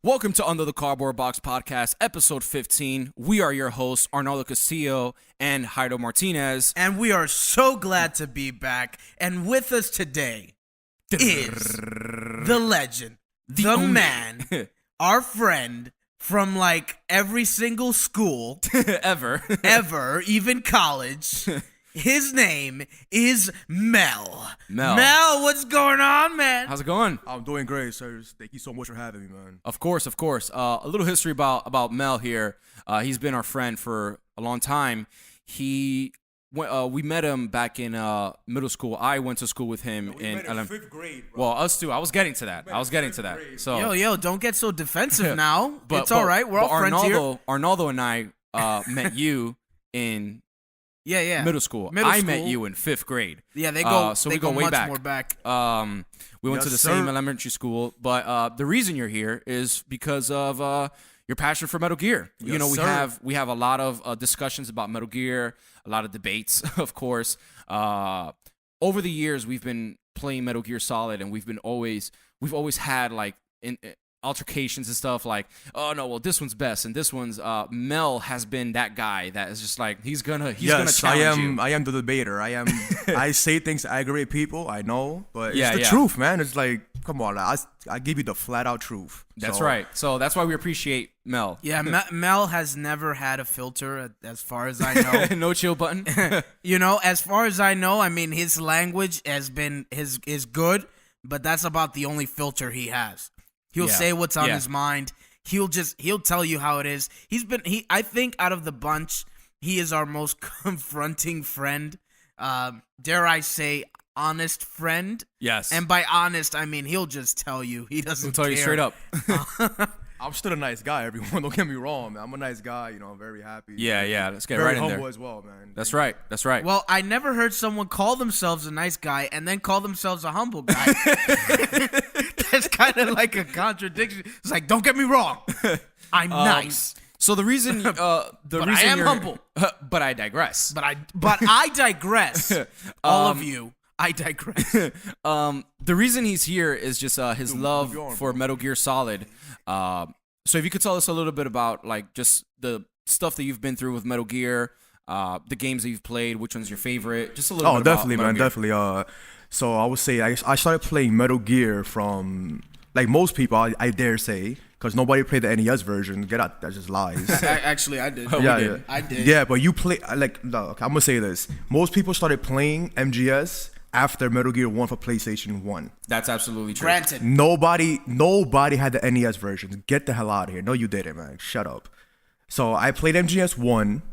Welcome to Under the Cardboard Box Podcast, episode 15. We are your hosts, Arnaldo Castillo and Jairo Martinez. And we are so glad to be back. And with us today is the legend, the man, our friend from like every single school ever, even college. His name is Mel. Mel, what's going on, man? How's it going? I'm doing great, sirs. Thank you so much for having me, man. Of course. A little history about Mel here. He's been our friend for a long time. We met him back in middle school. I went to school with him in 5th grade, bro. Well, us too. I was getting to that. So Yo, don't get so defensive now. It's all right. We're all friends here. Arnaldo and I met you in middle school. I met you in 5th grade. Yeah, they go. So they we go way much back. more back. We went to the same elementary school, but the reason you're here is because of your passion for Metal Gear. Yes, We have a lot of discussions about Metal Gear, a lot of debates, of course. Over the years, we've been playing Metal Gear Solid, and we've always had like altercations and stuff like, oh no, well this one's best and this one's Mel has been that guy that is just like he's gonna challenge you. I am the debater. I say things that aggravate people, I know, but Yeah, it's the yeah. truth, man. It's like, come on, I give you the flat out truth. That's right. So that's why we appreciate Mel. Yeah, Mel has never had a filter, as far as I know. No chill button. As far as I know, I mean, his language has been is good, but that's about the only filter he has. He'll say what's on his mind. He'll tell you how it is. I think out of the bunch, he is our most confronting friend. Dare I say, honest friend? Yes. And by honest, I mean he'll just tell you. He doesn't He'll tell you straight up. I'm still a nice guy, everyone. Don't get me wrong, man. I'm a nice guy, I'm very happy. Yeah. Let's get Very right in there. humble as well, man. That's right. Well, I never heard someone call themselves a nice guy and then call themselves a humble guy. That's kind of like a contradiction. It's like, don't get me wrong, I'm nice. So the reason, But I am humble. But I digress. But I digress. All of you, I digress. The reason he's here is just his love move on, for bro. Metal Gear Solid. So if you could tell us a little bit about like just the stuff that you've been through with Metal Gear, the games that you've played, which one's your favorite? Just a little bit. Oh, definitely, about man, Metal Gear. definitely. So I would say I started playing Metal Gear from, like most people, I dare say, because nobody played the NES version. Get out, that's just lies. Actually, I did. I did. Yeah, but you play no, okay, I'm gonna say this. Most people started playing MGS after Metal Gear 1 for PlayStation 1. That's absolutely true. Granted. Nobody had the NES version. Get the hell out of here. No, you didn't, man. Shut up. So I played MGS 1.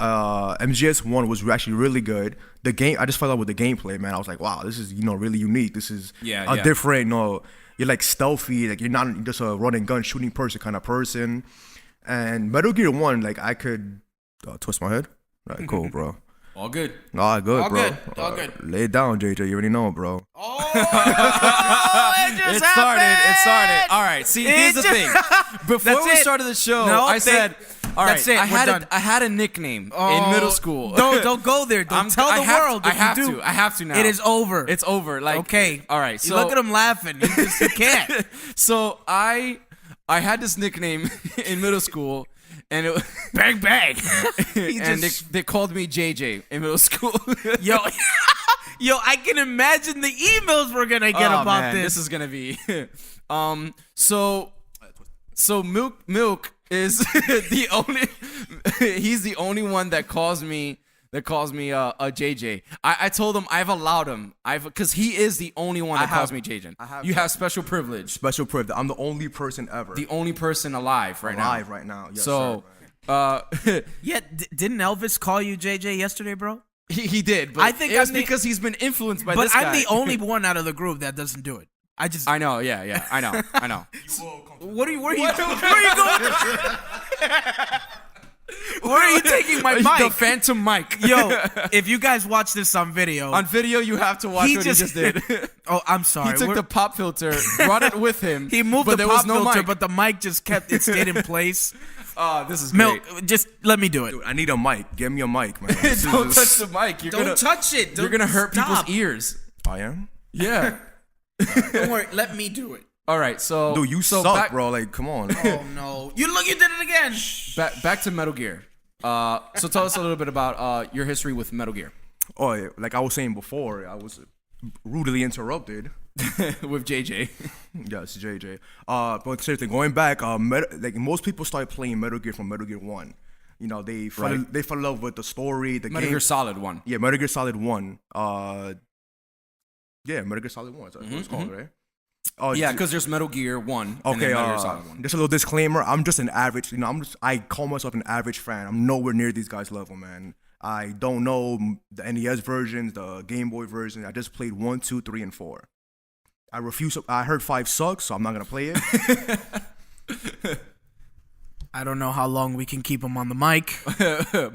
MGS 1 was actually really good. The game, I just fell out with the gameplay, man. I was like, wow, this is really unique. This is a different, you're like stealthy, like you're not just a run and gun shooting person kind of person. And Metal Gear 1, like I could twist my head. Right, cool, bro. All good. All good, All bro. good. All good. Lay it down, JJ. You already know, bro. Oh, it just It happened. started. All right. See, here's the thing. Before That's we it. started the show, No, I said, all right, that's it. I We're done. had a nickname in middle school. Don't go there. Don't tell the world. I if have you do. to. I have to now. It is over. It's over. Like, okay. All right. You So look at him laughing. You can't. So I had this nickname in middle school, and it Bang bang. and they called me JJ in middle school. Yo, I can imagine the emails we're gonna get Oh, about man, this. This is gonna be so Milk is the only he's the only one that calls me a JJ. I told him I've allowed him because he is the only one that calls me JJ. You have special privilege. Special privilege. I'm the only person ever. The only person alive right now. Alive right now. Yes, So sir, Yeah, didn't Elvis call you JJ yesterday, bro? he did, but I think it's I'm the- because he's been influenced by But this guy. I'm the only one out of the group that doesn't do it. I know, yeah, I know. Where are you going? Where are you taking my The mic? phantom mic. Yo, if you guys watch this on video, On video, you have to watch what he just did. Oh, I'm sorry. He took the pop filter, brought it with him. He moved but the there pop was no filter, mic. but the mic just stayed in place. Oh, this is Milk, great. just let me do it. dude, I need a mic. Give me a mic, man. This Don't is- touch the mic. Don't touch it. You're gonna hurt Stop. people's ears. I am. Yeah. Don't worry. Let me do it. All right, so Dude, you so suck, back, bro. Like, come on. Oh no! You did it again. Back to Metal Gear. So tell us a little bit about your history with Metal Gear. Oh, yeah, like I was saying before, I was rudely interrupted. With JJ. Yes, JJ. But seriously, going back, like most people started playing Metal Gear from Metal Gear 1. You know, they fell in love with the story, the Metal game. Gear Solid 1. Yeah, Metal Gear Solid 1. Yeah, Metal Gear Solid 1. That's what it's called, right? Oh, Yeah, because there's Metal Gear 1 and okay. then Metal Gear Solid 1. Just a little disclaimer. I'm just an average. You know, I call myself an average fan. I'm nowhere near these guys' level, man. I don't know the NES versions, the Game Boy version. I just played 1, 2, 3, and 4. I refuse. I heard 5 sucks, so I'm not gonna play it. I don't know how long we can keep him on the mic.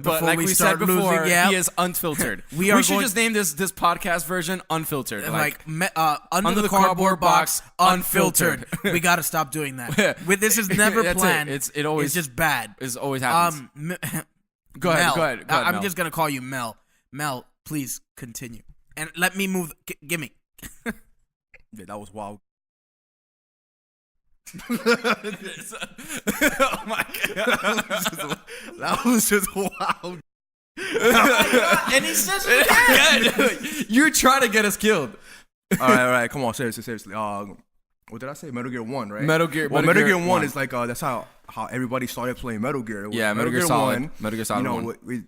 But like we said before, he is unfiltered. We should just name this podcast version Unfiltered. Under the cardboard box, unfiltered. We got to stop doing that. This is never That's planned. It always it's just bad. It always happens. Go ahead. I'm Mel. just gonna call you Mel. Mel, please continue and let me move. Gimme. Yeah, that was wild. Oh my god, That was just wild. And he says it again. You're trying to get us killed. All right. Come on, seriously. What did I say? Metal Gear 1, right? Metal Gear 1 is like that's how everybody started playing Metal Gear. Metal Gear Solid. Metal Gear Solid 1.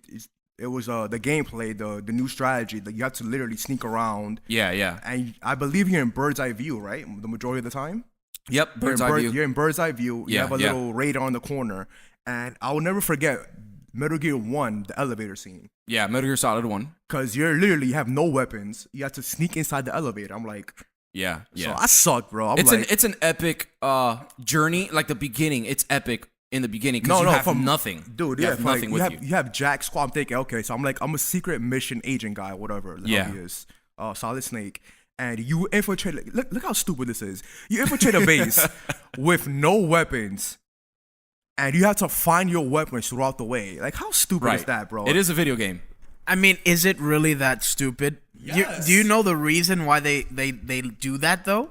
It was the gameplay, the new strategy. Like you have to literally sneak around. Yeah. And I believe you're in bird's eye view, right? The majority of the time. Yep, bird's eye view. You're in bird's eye view. You Yeah, have a little radar on the corner, and I will never forget Metal Gear 1, the elevator scene. Yeah, Metal Gear Solid 1. Because you have no weapons. You have to sneak inside the elevator. I'm like, Yeah. so I suck, bro. It's an epic journey. Like the beginning, it's epic in the beginning because you have nothing. Dude, you have nothing with you. You have Jack Squad. I'm thinking, okay, so I'm a secret mission agent guy, whatever the hell he is. Solid Snake. And you infiltrate. Look how stupid this is. You infiltrate a base with no weapons, and you have to find your weapons throughout the way. Like, how stupid is that, bro? It is a video game. I mean, is it really that stupid? Yes. Do you know the reason why they do that though?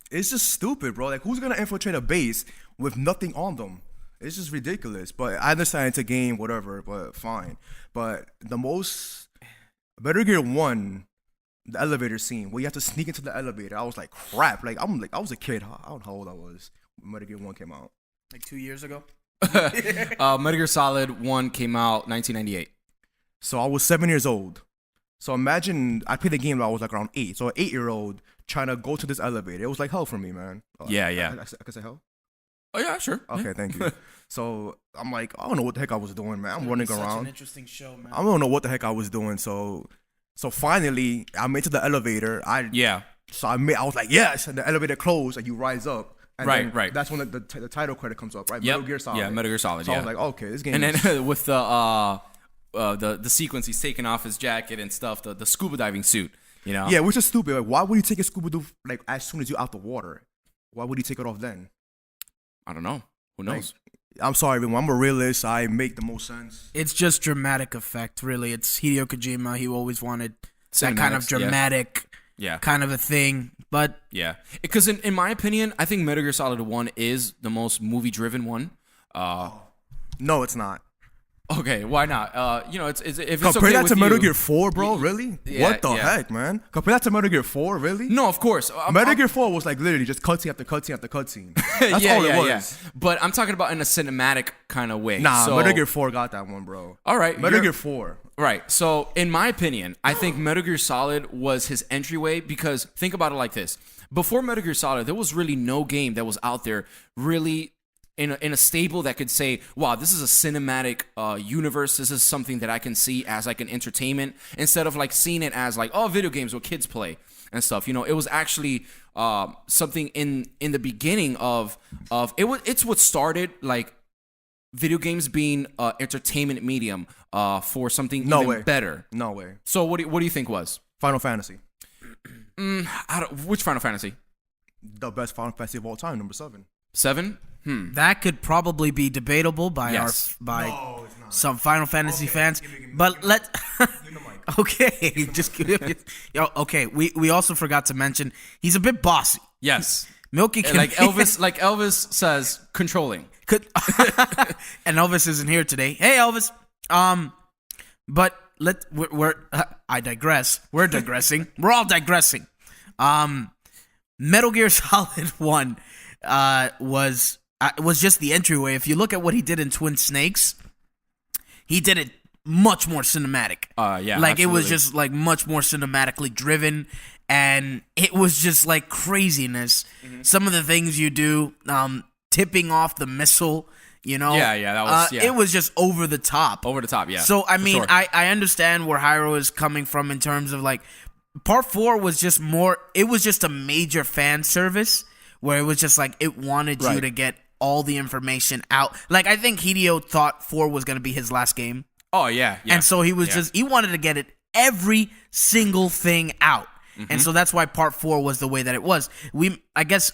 It's just stupid, bro. Like, who's gonna infiltrate a base with nothing on them? It's just ridiculous. But I understand it's a game, whatever. But fine. But the most Metal Gear 1. The elevator scene where you have to sneak into the elevator. I was like, crap. Like I was a kid. I don't know how old I was when Metal Gear 1 came out. Like 2 years ago. Metal Gear Solid 1 came out 1998. So I was 7 years old. So imagine I played the game when I was like around 8. So an 8-year-old trying to go to this elevator. It was like hell for me, man. Yeah. I could say hell? Oh yeah, sure. Okay, thank you. So I'm like, I don't know what the heck I was doing, man. I'm running around. Such an interesting show, man. I don't know what the heck I was doing. So finally, I made it to the elevator. So I was like, yes, and the elevator closed, and you rise up. And Right. That's when the title credit comes up, right? Yep. Metal Gear Solid. Yeah, Metal Gear Solid. So yeah. I was like, okay, this game. And is... then with the sequence, he's taking off his jacket and stuff, the scuba diving suit. You know. Yeah, which is stupid. Like, why would you take a scuba dive like as soon as you're out the water? Why would you take it off then? I don't know. Who knows? I'm sorry, everyone. I'm a realist. I make the most sense. It's just dramatic effect, really. It's Hideo Kojima. He always wanted that kind of dramatic kind of a thing. But yeah, because in my opinion, I think Metal Gear Solid 1 is the most movie-driven one. No, it's not. Okay, why not? It's if it's compare okay that with to Metal you- Gear 4, bro. Really? What the heck, man? Compare that to Metal Gear 4, really? No, of course. Metal Gear 4 was like literally just cutscene after cutscene after cutscene. That's all it was. Yeah. But I'm talking about in a cinematic kind of way. Nah, so, Metal Gear 4 got that one, bro. All right, Metal Gear 4. Right. So, in my opinion, I think Metal Gear Solid was his entryway because think about it like this. Before Metal Gear Solid, there was really no game that was out there really in a stable that could say, wow, this is a cinematic universe. This is something that I can see as like an entertainment instead of like seeing it as like, oh, video games what kids play and stuff. You know, it was actually something in the beginning of it's what started like video games being entertainment medium for something even better. No way. So what do you think was Final Fantasy. Which Final Fantasy? The best Final Fantasy of all time, number 7. 7? that could probably be debatable by Yes. No, it's not. some Final Fantasy fans. Give me But let Give me the mic. Okay, just yo. Okay, we also forgot to mention he's a bit bossy. Yes. Milky can Like Elvis says, controlling. And Elvis isn't here today. Hey, Elvis. But I digress. We're digressing. We're all digressing. Metal Gear Solid 1 was just the entryway. If you look at what he did in Twin Snakes, he did it much more cinematic. Yeah, like absolutely. It was just like much more cinematically driven, and it was just like craziness. Mm-hmm. Some of the things you do, tipping off the missile, you know. Yeah, that was It was just over the top. over the top. Yeah. So I for mean, sure. I understand where Hyro is coming from in terms of like part 4 was just more. It was just a major fan service where it was just like it wanted you Right. to get all the information out. Like I think Hideo thought 4 was gonna be his last game, Oh yeah. and so he was he wanted to get it every single thing out, Mm-hmm. and so that's why part 4 was the way that it was. I guess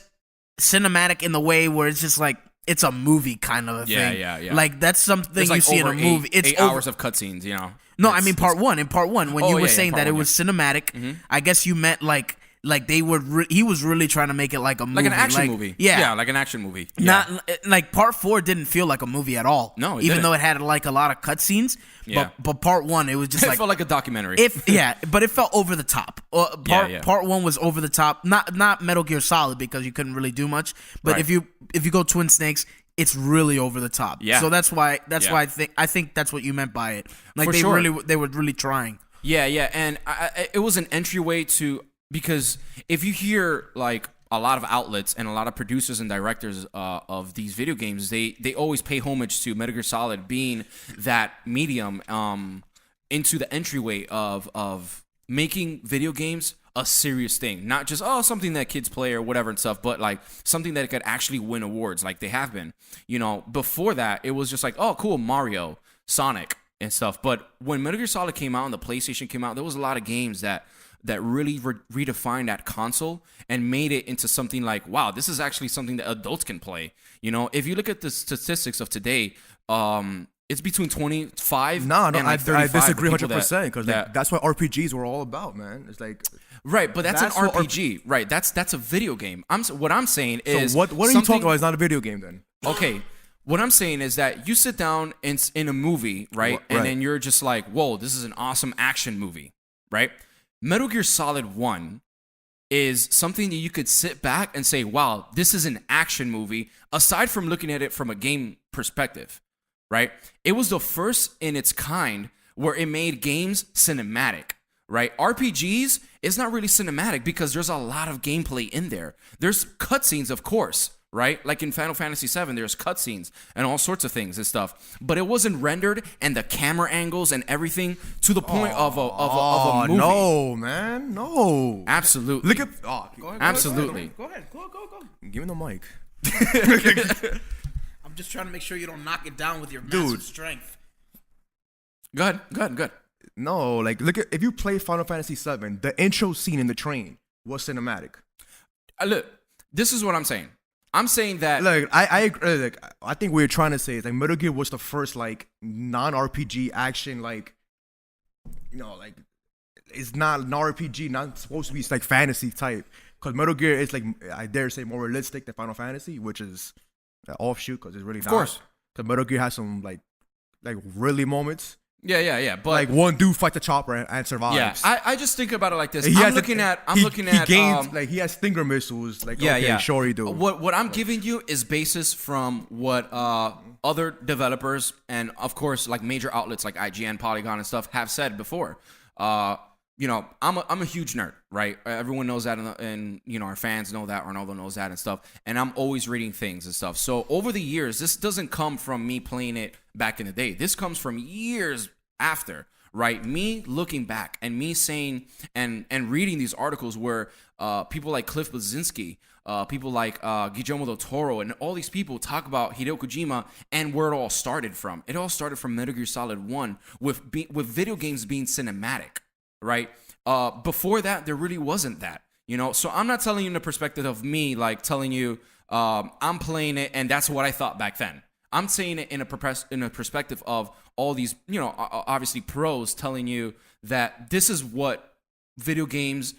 cinematic in the way where it's just like it's a movie kind of a thing. Yeah. Like that's something It's you like see in a over movie. It's eight over, hours of cutscenes. You know. no, I mean part 1. In part 1, when you were saying part that it one, was cinematic, I guess you meant like they were. He was really trying to make it like a movie, like an action movie. Yeah, like an action movie. Yeah. not like part 4 didn't feel like a movie at all. No, it even didn't. though it had like a lot of cutscenes. Yeah. But part 1, it was just It like felt like a documentary. but it felt over the top. Yeah. Part 1 was over the top. Not Metal Gear Solid because you couldn't really do much. But Right. if you go Twin Snakes, it's really over the top. Yeah. So that's why Yeah. I think that's what you meant by it. Like For they sure. they were really trying. Yeah, and it was an entryway to, because if you hear like a lot of outlets and a lot of producers and directors of these video games, they always pay homage to Metal Gear Solid being that medium into the entryway of making video games a serious thing, not just something that kids play or whatever and stuff, but like something that could actually win awards like they have been. You know, before that it was just like, oh cool, Mario, Sonic and stuff. But when Metal Gear Solid came out and the PlayStation came out, there was a lot of games that really redefined that console and made it into something like, wow, this is actually something that adults can play. You know, if you look at the statistics of today, it's between 25 No, and like I 35 disagree for people 100% because that- that's what RPGs were all about, man. It's like, right, but that's That's an what RPG, right? That's a video game. What I'm saying so is what are you something- talking about? It's not a video game then. Okay, what I'm saying is that you sit down in a movie, right? And Right. then you're just like, whoa, this is an awesome action movie, right? Metal Gear Solid 1 is something that you could sit back and say, wow, this is an action movie, aside from looking at it from a game perspective, right? It was the first in its kind where it made games cinematic, right? RPGs is not really cinematic because there's a lot of gameplay in there. There's cutscenes, of course, right? Like in Final Fantasy VII, there's cutscenes and all sorts of things and stuff. But it wasn't rendered, and the camera angles and everything to the point of a movie. No, man, no. Absolutely. Look at. Go ahead, Absolutely. Go ahead. Go. Give me the mic. I'm just trying to make sure you don't knock it down with your Dude. massive strength. Go ahead. No, like look at, if you play Final Fantasy VII, the intro scene in the train was cinematic. Look, this is what I'm saying. I'm saying that Like I agree. Like I think what you're trying to say is like Metal Gear was the first like non-RPG action, like, you know, like it's not an RPG, not supposed to be like fantasy type. Because Metal Gear is like, I dare say, more realistic than Final Fantasy, which is an offshoot because it's really not. Of course. Because Metal Gear has some like really moments. yeah. But Like one dude fights a chopper and survives. yeah, I just think about it like this. He I'm has looking a- at he gains like he has stinger missiles. Like okay, sure you do. What I'm giving you is basis from what other developers and of course like major outlets like IGN, Polygon, and stuff have said before. You know, I'm a huge nerd, right? Everyone knows that, and you know our fans know that. Ronaldo knows that and stuff. And I'm always reading things and stuff. So over the years, this doesn't come from me playing it back in the day. This comes from years after, right? Me looking back and me saying and reading these articles where people like Cliff Bleszinski, people like Guillermo del Toro, and all these people talk about Hideo Kojima and where it all started from. It all started from Metal Gear Solid 1 with video games being cinematic, right? Before that, there really wasn't that, you know? So I'm not telling you in the perspective of me, like telling you I'm playing it and that's what I thought back then. I'm saying it in a perspective of all these, obviously pros telling you that this is what video games,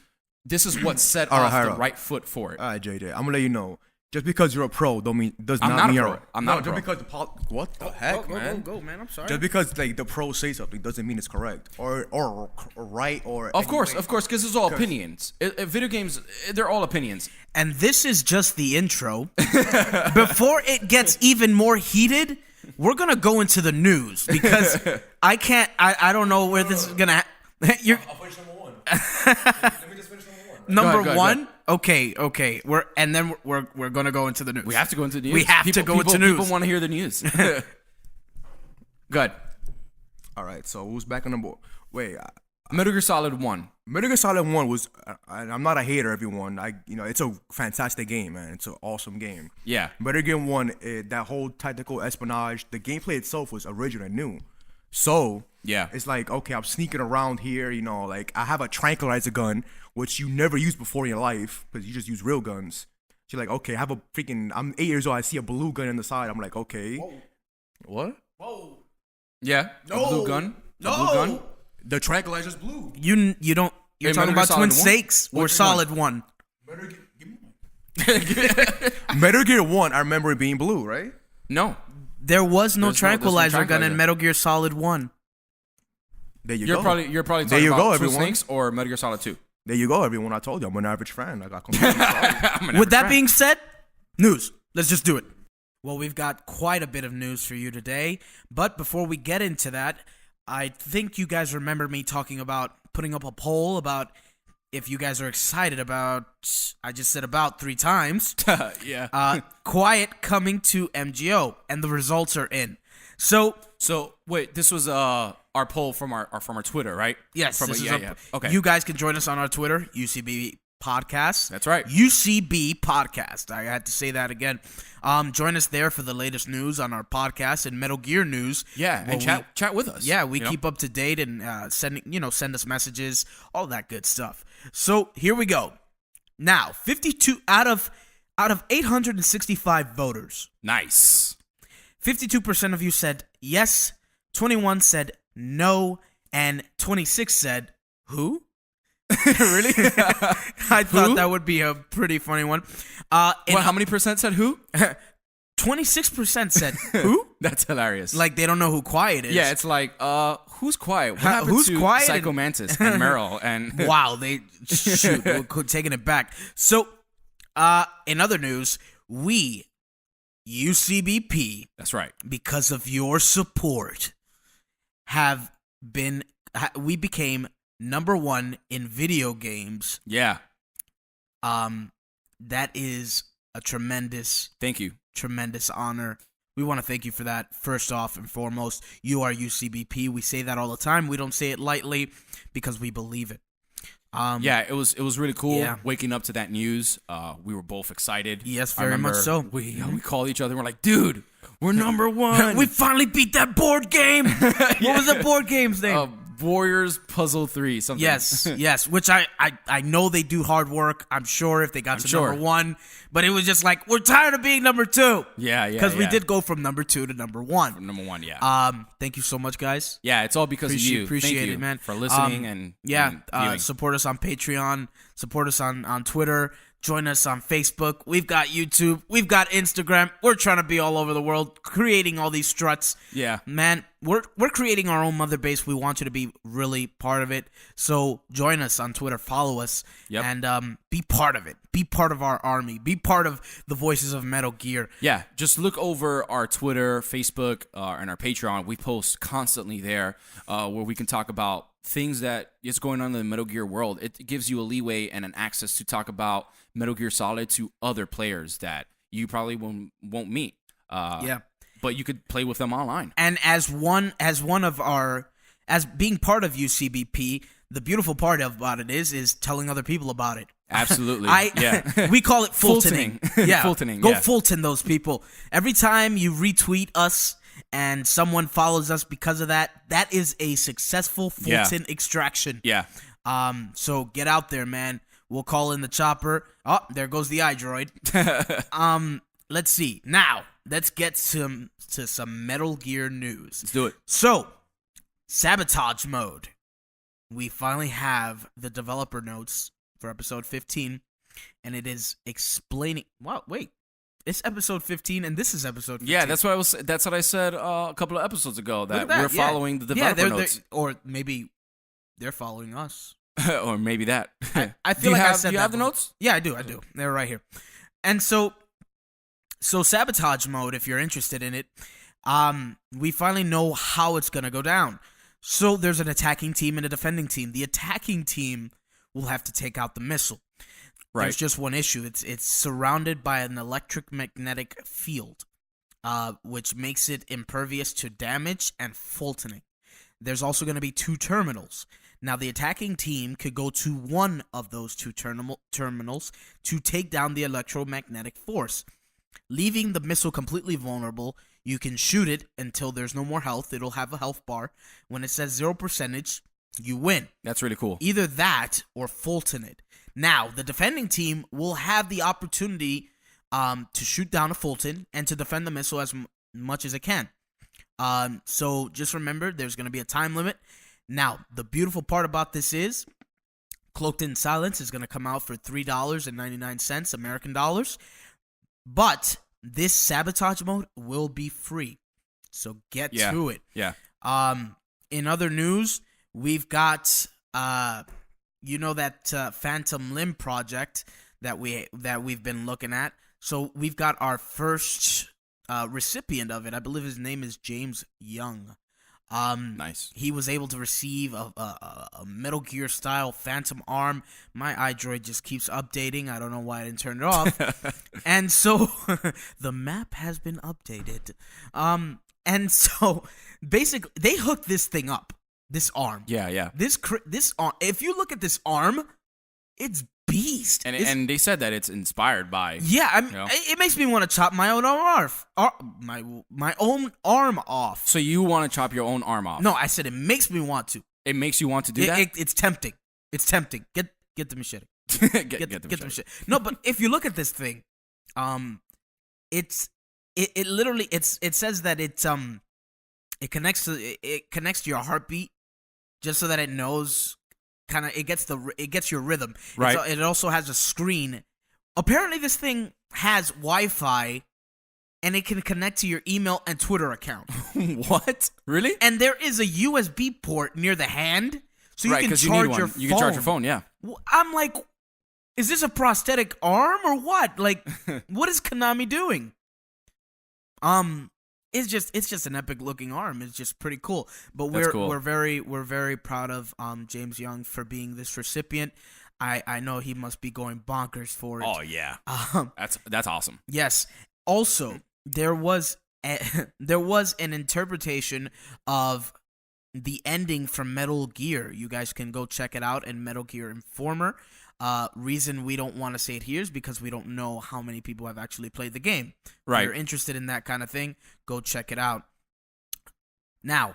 this is what set All right, off hold the up. right foot for it. All right, JJ, I'm gonna let you know. Just because you're a pro does I'm not not mean a you're pro. I'm not a just pro. because what the heck, man? Go, man. I'm sorry. Just because like the pros say something doesn't mean it's correct or right or. Of course, because it's all opinions. Video games, they're all opinions. And this is just the intro. Before it gets even more heated, we're gonna go into the news because I can't. I don't know where this is gonna. You're I'll finish number one. Let me just finish number one. number Go ahead. one. Okay. We're gonna go into the news. We have to go into the news. We have to go into news. People want to hear the news. Good. All right, so who's back on the board? Wait, Metal Gear Solid 1. Metal Gear Solid 1 was. I'm not a hater, everyone. It's a fantastic game, man. It's an awesome game. Yeah. Metal Gear 1, that whole tactical espionage, the gameplay itself was original and new. So Yeah. it's like, okay, I'm sneaking around here. Like I have a tranquilizer gun, which you never used before in your life because you just use real guns. So you're like, okay, I have a freaking. I'm 8 years old. I see a blue gun in the side. I'm like, okay, what? Whoa. Yeah. A blue gun. A blue gun. The tranquilizer's blue. You don't. You're Hey, talking Metal Gear about Twin Solid 1? Snakes or Which Solid 1? Metal Gear, give me one. Metal Gear 1, I remember it being blue, right? No. There was no There's no tranquilizer gun tranquilizer. in Metal Gear Solid 1. There you You're go. probably There talking you about go, Twin everyone. Snakes or Metal Gear Solid 2. There you go, everyone. I told you, I'm an average fan. I got completely sorry. With that being said, news. Let's just do it. Well, we've got quite a bit of news for you today. But before we get into that, I think you guys remember me talking about putting up a poll about if you guys are excited about, I just said about 3 times, Yeah. Quiet coming to MGO, and the results are in. So wait, this was our poll from our Twitter, right? yes, From this is yeah. Okay. You guys can join us on our Twitter, UCB Podcast. That's right. UCB Podcast. I had to say that again. Join us there for the latest news on our podcast and Metal Gear news. Yeah, and chat with us. Yeah, we you know? keep up to date and send us messages, all that good stuff. So here we go. Now, 52 out of 865 voters, Nice. 52% of you said yes, 21 said no, and 26 said who? Really? I thought that would be a pretty funny one. And How many percent said who? 26% said who? That's hilarious. Like they don't know who Quiet is. yeah, it's like, who's quiet? What happened Who's to quiet Psycho and- Mantis and Meryl and Wow, we're taking it back. So, in other news, we, UCBP, That's right. because of your support, we became number 1 in video games. Yeah. That is a tremendous honor. We want to thank you for that. First off and foremost, you are UCBP. We say that all the time. We don't say it lightly because we believe it. Yeah, it was really cool Yeah. waking up to that news. We were both excited. Yes, I very much remember so. We called each other and we're like, dude, we're number 1. We finally beat that board game. What was the board game's name? Warriors Puzzle 3, something. Yes, which I know they do hard work. I'm sure if they got to sure. number 1, but it was just like, we're tired of being number 2. Yeah. Because we yeah. did go from number 2 to number 1. Number 1, yeah. Thank you so much, guys. Yeah, it's all because of you. Appreciate Thank you it, man. for listening and viewing. Support us on Patreon. Support us on Twitter. Join us on Facebook. We've got YouTube. We've got Instagram. We're trying to be all over the world, creating all these struts. Yeah. Man, we're creating our own mother base. We want you to be really part of it. So join us on Twitter. Follow us. Yep. And be part of it. Be part of our army. Be part of the Voices of Metal Gear. Yeah, just look over our Twitter, Facebook, and our Patreon. We post constantly there where we can talk about things that is going on in the Metal Gear world. It gives you a leeway and an access to talk about Metal Gear Solid to other players that you probably won't meet. Yeah. But you could play with them online. And as being part of UCBP, the beautiful part about it is telling other people about it. Absolutely. Yeah. We call it Fultoning. Fultoning. Yeah. Fultoning, Go yeah. Fulton those people. Every time you retweet us and someone follows us because of that, that is a successful Fulton extraction. Yeah. So get out there, man. We'll call in the chopper. Oh, there goes the iDroid. Let's see. Now, let's get to some Metal Gear news. Let's do it. So, Sabotage Mode. We finally have the developer notes for episode 15, and it is explaining. Wow, wait. It's episode 15, and this is episode 15. Yeah, that's what I said a couple of episodes ago. That, that, we're following the developer notes, or maybe they're following us. or maybe that. I feel like I said do you that have the before. notes? Yeah, I do. They're right here. And so Sabotage Mode, if you're interested in it, we finally know how it's gonna go down. So there's an attacking team and a defending team. The attacking team will have to take out the missile. Right. There's just one issue. It's surrounded by an electromagnetic field, which makes it impervious to damage and faulting. There's also going to be 2 terminals. Now, the attacking team could go to one of those 2 terminals to take down the electromagnetic force, leaving the missile completely vulnerable. You can shoot it until there's no more health. It'll have a health bar. When it says 0%, you win. That's really cool. Either that or Fulton it. Now, the defending team will have the opportunity to shoot down a Fulton and to defend the missile as much as it can. So just remember, there's going to be a time limit. Now, the beautiful part about this is Cloaked in Silence is going to come out for $3.99 American dollars. But this Sabotage Mode will be free. So get to it. Yeah. In other news, we've got that Phantom Limb project that we've been looking at. So we've got our first recipient of it. I believe his name is James Young. Nice. He was able to receive a Metal Gear style Phantom arm. My iDroid just keeps updating. I don't know why I didn't turn it off. And so the map has been updated. And so basically they hooked this thing up. This arm. Yeah. This arm. If you look at this arm, it's beast. And they said that it's inspired by. Yeah, you know? it makes me want to chop my own arm off. My own arm off. So you want to chop your own arm off? No, I said it makes me want to. It makes you want to do that? It's tempting. It's tempting. Get the machete. get the machete. No, but if you look at this thing, it literally it says that it connects to your heartbeat just so that it knows it gets your rhythm. Right. It also has a screen. Apparently this thing has Wi-Fi and it can connect to your email and Twitter account. What? Really? And there is a USB port near the hand so you can charge your phone. You can charge your phone, yeah. I'm like, is this a prosthetic arm or what? Like, what is Konami doing? It's just an epic looking arm. It's just pretty cool. But we're very proud of James Young for being this recipient. I know he must be going bonkers for it. Oh yeah. That's awesome. Yes. Also, there was an interpretation of the ending from Metal Gear. You guys can go check it out in Metal Gear Informer. Reason we don't want to say it here is because we don't know how many people have actually played the game. Right. If you're interested in that kind of thing, go check it out. Now,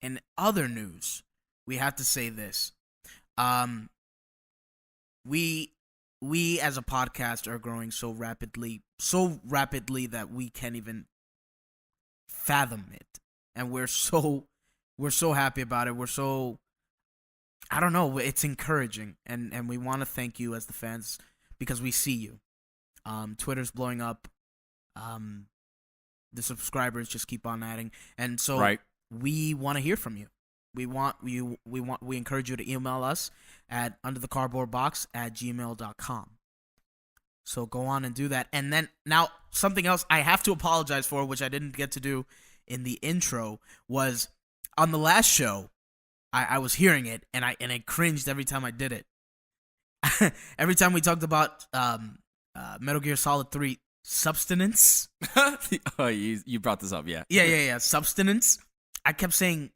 in other news, we have to say this. We as a podcast are growing so rapidly that we can't even fathom it. And we're so happy about it. We're so, I don't know, it's encouraging, and we want to thank you as the fans because we see you. Twitter's blowing up. The subscribers just keep on adding, and so we want to hear from you. We encourage you to email us at underthecardboardbox@gmail.com. So go on and do that. And then now something else I have to apologize for, which I didn't get to do in the intro, was on the last show. I was hearing it and I cringed every time I did it. Every time we talked about Metal Gear Solid 3 Substance. Oh, you brought this up, yeah. Yeah. Substance. I kept saying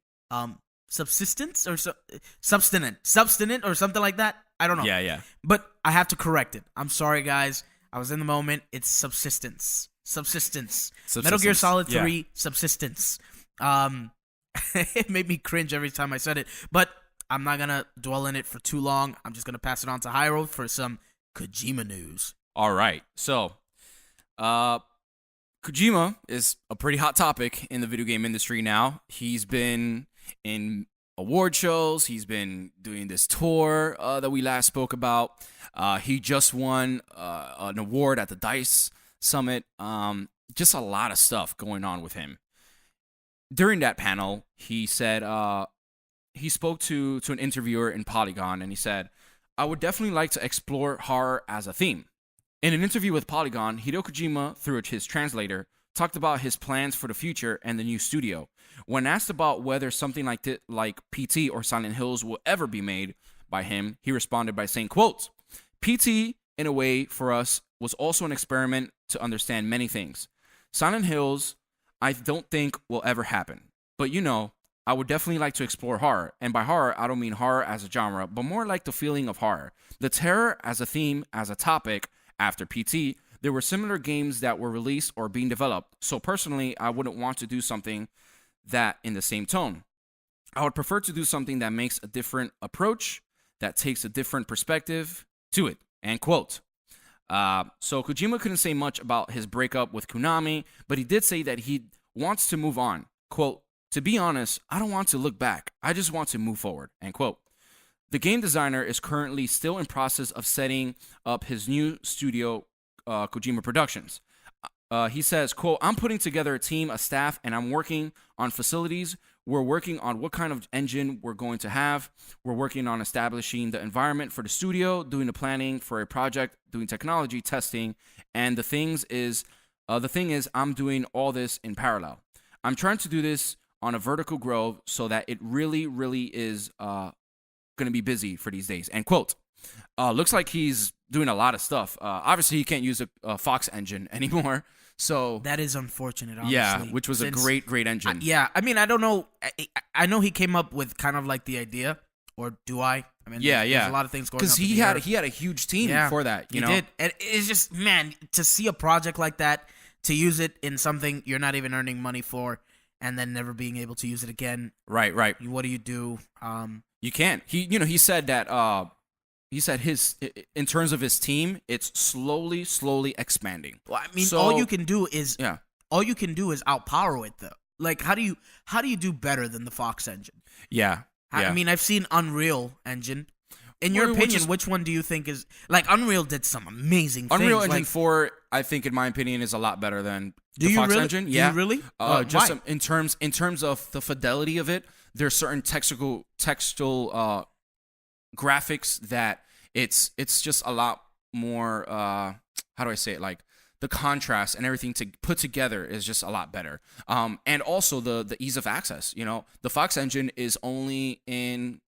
subsistence or substinent or something like that. I don't know. Yeah. But I have to correct it. I'm sorry, guys. I was in the moment. It's subsistence. Metal Gear Solid 3 Subsistence. It made me cringe every time I said it, but I'm not gonna dwell in it for too long. I'm just gonna pass it on to Hyro for some Kojima news. All right. So, Kojima is a pretty hot topic in the video game industry now. He's been in award shows. He's been doing this tour that we last spoke about. He just won an award at the DICE Summit. Just a lot of stuff going on with him. During that panel, he said he spoke to an interviewer in Polygon, and he said, "I would definitely like to explore horror as a theme." In an interview with Polygon, Hideo Kojima, through his translator, talked about his plans for the future and the new studio. When asked about whether something like PT or Silent Hills will ever be made by him, he responded by saying, quote, "PT, in a way, for us, was also an experiment to understand many things. Silent Hills, I don't think will ever happen. But I would definitely like to explore horror. And by horror, I don't mean horror as a genre, but more like the feeling of horror. The terror as a theme, as a topic. After PT, there were similar games that were released or being developed. So personally, I wouldn't want to do something that in the same tone. I would prefer to do something that makes a different approach, that takes a different perspective to it." End quote. So Kojima couldn't say much about his breakup with Konami, but he did say that he wants to move on. Quote, "To be honest, I don't want to look back. I just want to move forward." End quote. The game designer is currently still in process of setting up his new studio, Kojima Productions. He says, quote, "I'm putting together a team, a staff, and I'm working on facilities. We're working on what kind of engine we're going to have. We're working on establishing the environment for the studio, doing the planning for a project, doing technology testing. And the thing is, I'm doing all this in parallel. I'm trying to do this on a vertical growth so that it really, really is going to be busy for these days." End quote. Looks like he's doing a lot of stuff. Obviously, he can't use a Fox engine anymore. So That is unfortunate, honestly. yeah, which was a great engine. Yeah, I mean, I don't know. I know he came up with kind of like the idea, or do I? I mean, there's a lot of things going on. Because he had a huge team for that. He did. And it's just, man, to see a project like that, to use it in something you're not even earning money for, and then never being able to use it again. Right. What do you do? You can't. He said that. He said in terms of his team, it's slowly expanding. Well, I mean, all you can do is outpower it, though. Like, how do you do better than the Fox engine? Yeah. I mean, I've seen Unreal Engine. In your opinion, which one do you think is like Unreal did some amazing things? Unreal Engine 4, I think, in my opinion, is a lot better than the Fox engine. Yeah, do you really? Just why? in terms of the fidelity of it, there's certain textual graphics that it's just a lot more. How do I say it? Like, the contrast and everything to put together is just a lot better. And also the ease of access. The Fox engine is only in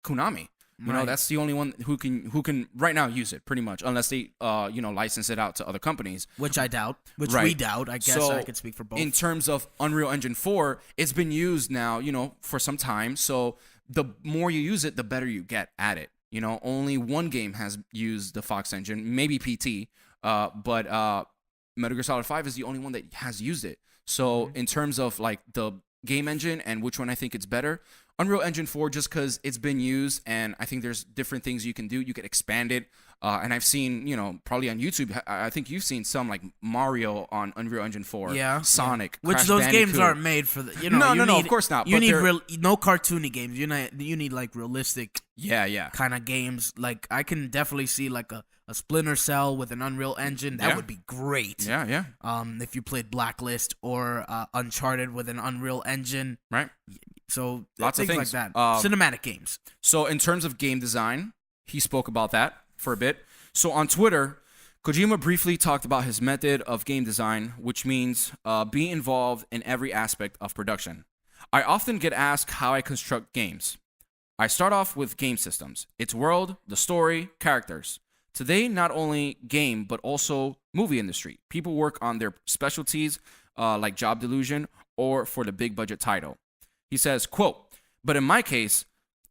Konami. That's the only one who can right now use it, pretty much, unless they license it out to other companies, which I doubt. We doubt. I guess I could speak for both. In terms of Unreal Engine 4, it's been used now, for some time. So the more you use it, the better you get at it. Only one game has used the Fox engine, maybe PT, but Metal Gear Solid 5 is the only one that has used it. So in terms of like the game engine and which one I think it's better, Unreal Engine 4, just because it's been used, and I think there's different things you can do. You can expand it, and I've seen, probably on YouTube, I think you've seen some like Mario on Unreal Engine 4, Sonic, which Crash those Bandicoot. games aren't made for the. No, of course not. You need no cartoony games. You need like realistic, yeah, kind of games. Like, I can definitely see like a Splinter Cell with an Unreal Engine. That would be great. Yeah. If you played Blacklist or Uncharted with an Unreal Engine, right? So lots of things like that. Cinematic games. So in terms of game design, he spoke about that for a bit. So on Twitter, Kojima briefly talked about his method of game design, which means being involved in every aspect of production. "I often get asked how I construct games. I start off with game systems, its world, the story, characters. Today, not only game, but also movie industry. People work on their specialties like Job Delusion or for the big budget title." He says, quote, "But in my case,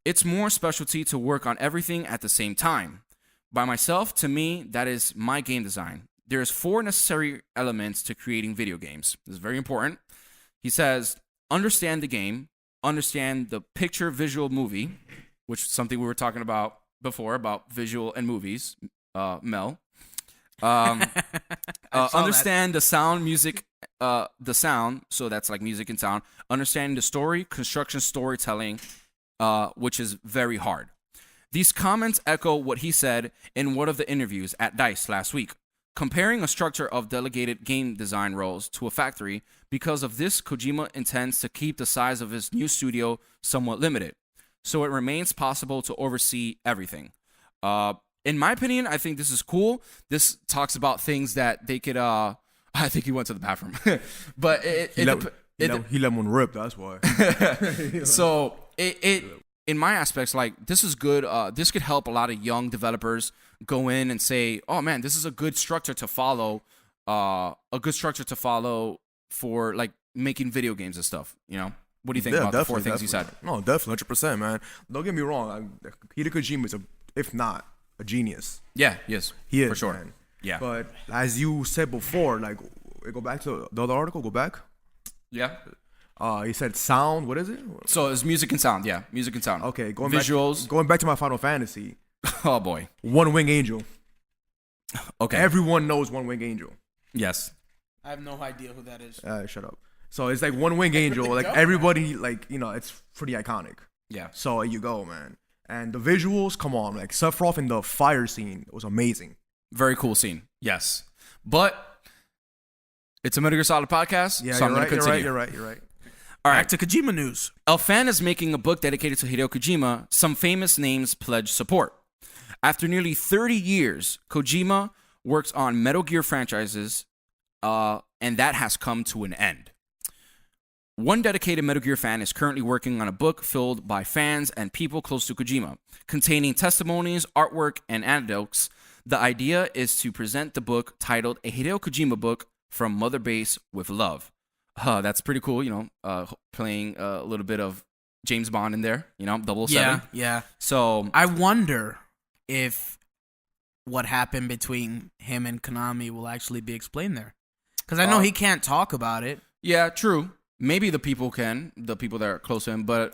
it's more specialty to work on everything at the same time. By myself, to me, that is my game design. There's 4 necessary elements to creating video games." This is very important. He says, understand the game, understand the picture visual movie, which is something we were talking about before, about visual and movies, Mel. Understand the sound, music, the sound, so that's like music and sound, understanding the story, construction, storytelling, which is very hard. These comments echo what he said in one of the interviews at DICE last week, comparing a structure of delegated game design roles to a factory. Because of this, Kojima intends to keep the size of his new studio somewhat limited, so it remains possible to oversee everything. In my opinion, I think this is cool. This talks about things that they could. I think he went to the bathroom, but He let one rip. That's why. so it in my aspects, like, this is good. This could help a lot of young developers go in and say, oh man, this is a good structure to follow. A good structure to follow for like making video games and stuff. You know, what do you think about the 4 things you said? No, definitely, 100%, man. Don't get me wrong. Hideo Kojima is if not a genius. Yeah, yes, He is for sure. Man. Yeah, But as you said before, like, go back to the other article. Go back. yeah. He said sound. What is it? So it's music and sound. Yeah, music and sound. Okay, Visuals. Going back to my Final Fantasy. Oh boy. One Wing Angel. Okay. Everyone knows One Wing Angel. Yes. I have no idea who that is. Shut up. So it's like One Wing Angel. Like go, everybody, like, it's pretty iconic. Yeah. So you go, man. And the visuals, come on, like Sephiroth in the fire scene was amazing. Very cool scene. Yes. But it's a Metal Gear Solid podcast, Yeah, so I'm going to continue. You're right. All Back right. to Kojima news. A fan is making a book dedicated to Hideo Kojima. Some famous names pledge support. After nearly 30 years, Kojima works on Metal Gear franchises, and that has come to an end. One dedicated Metal Gear fan is currently working on a book filled by fans and people close to Kojima, containing testimonies, artwork, and anecdotes. The idea is to present the book titled A Hideo Kojima Book from Mother Base with Love. That's pretty cool, playing a little bit of James Bond in there, 007. Yeah. So, I wonder if what happened between him and Konami will actually be explained there. Because I know he can't talk about it. yeah, true. Maybe the people that are close to him, but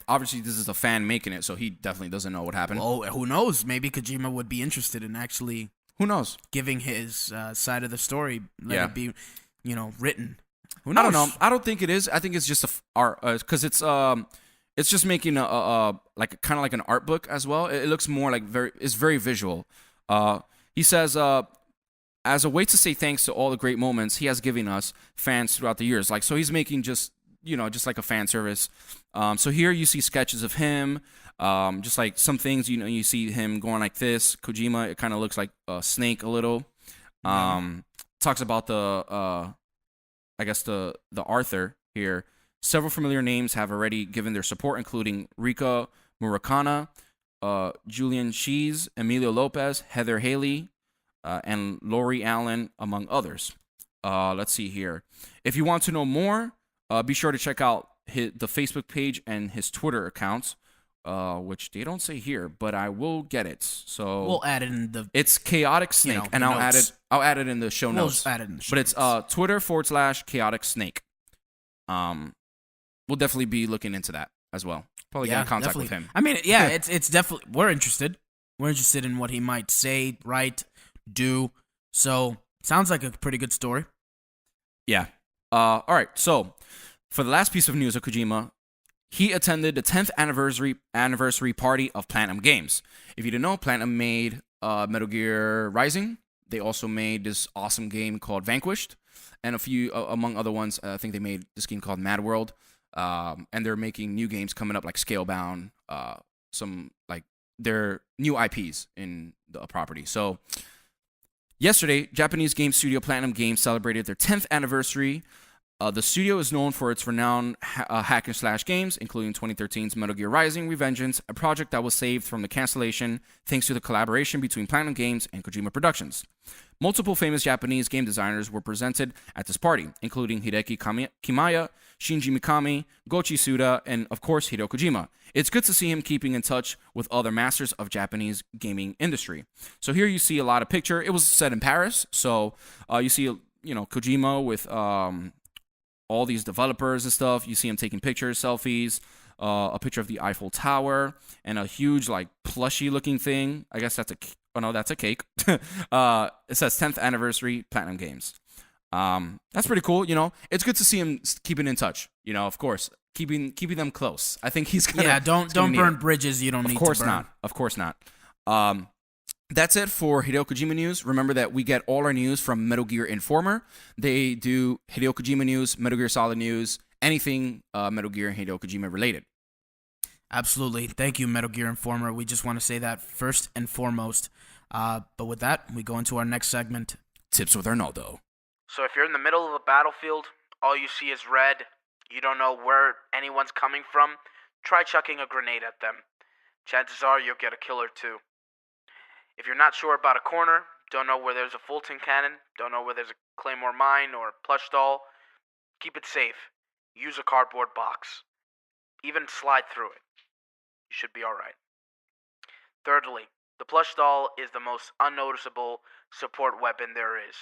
obviously this is a fan making it, so he definitely doesn't know what happened. Oh, who knows? Maybe Kojima would be interested in actually Who knows? giving his side of the story, let Yeah. it be, written. Who I knows? don't know. I don't think it is. I think it's just art, because it's just making a like kind of like an art book as well. It looks more like it's very visual. He says, as a way to say thanks to all the great moments he has given us fans throughout the years. Like, so he's making just like a fan service. So here you see sketches of him, just like some things, you see him going like this. Kojima, it kind of looks like a snake a little. Talks about the Arthur here. Several familiar names have already given their support, including Rika Murakana, Julian Shees, Emilio Lopez, Heather Haley, and Lori Allen, among others. Let's see here. If you want to know more, be sure to check out the Facebook page and his Twitter accounts, which they don't say here, but I will get it. So We'll add it in the. it's Chaotic Snake, and I'll notes. add it in the show We'll notes. add it in the show But it's notes. Twitter/Chaotic Snake. We'll definitely be looking into that as well. Probably get in contact definitely. with him. I mean, yeah, it's definitely. We're interested. We're interested in what he might say, write, do. So sounds like a pretty good story. Yeah. All right. So for the last piece of news of Kojima, he attended the 10th anniversary party of Platinum Games. If you didn't know, Platinum made Metal Gear Rising. They also made this awesome game called Vanquished, and a few among other ones. I think they made this game called Mad World. And they're making new games coming up like Scalebound, some like their new IPs in the property. So yesterday, Japanese game studio Platinum Games celebrated their 10th anniversary. The studio is known for its renowned hack and slash games, including 2013's Metal Gear Rising: Revengeance, a project that was saved from the cancellation thanks to the collaboration between Platinum Games and Kojima Productions. Multiple famous Japanese game designers were presented at this party, including Hideki Kimaya, Shinji Mikami, Goichi Suda, and of course Hideo Kojima. It's good to see him keeping in touch with other masters of Japanese gaming industry. So here you see a lot of picture. It was set in Paris, so you see Kojima with all these developers and stuff. You see him taking pictures, selfies, a picture of the Eiffel Tower, and a huge like plushy looking thing. I guess that's a cake. It says 10th anniversary Platinum Games. That's pretty cool. You know, it's good to see him keeping in touch. You know, of course, keeping them close. I think he's gonna. Yeah, don't burn bridges you don't need to burn. Of course not. Of course not. That's it for Hideo Kojima news. Remember that we get all our news from Metal Gear Informer. They do Hideo Kojima news, Metal Gear Solid news, anything Metal Gear and Hideo Kojima related. Absolutely. Thank you, Metal Gear Informer. We just want to say that first and foremost. But with that, we go into our next segment. Tips with Arnaldo. So if you're in the middle of a battlefield, all you see is red, you don't know where anyone's coming from, try chucking a grenade at them. Chances are you'll get a kill or two. If you're not sure about a corner, don't know where there's a Fulton cannon, don't know where there's a Claymore mine or a plush doll, keep it safe. Use a cardboard box. Even slide through it. You should be alright. Thirdly, the plush doll is the most unnoticeable support weapon there is.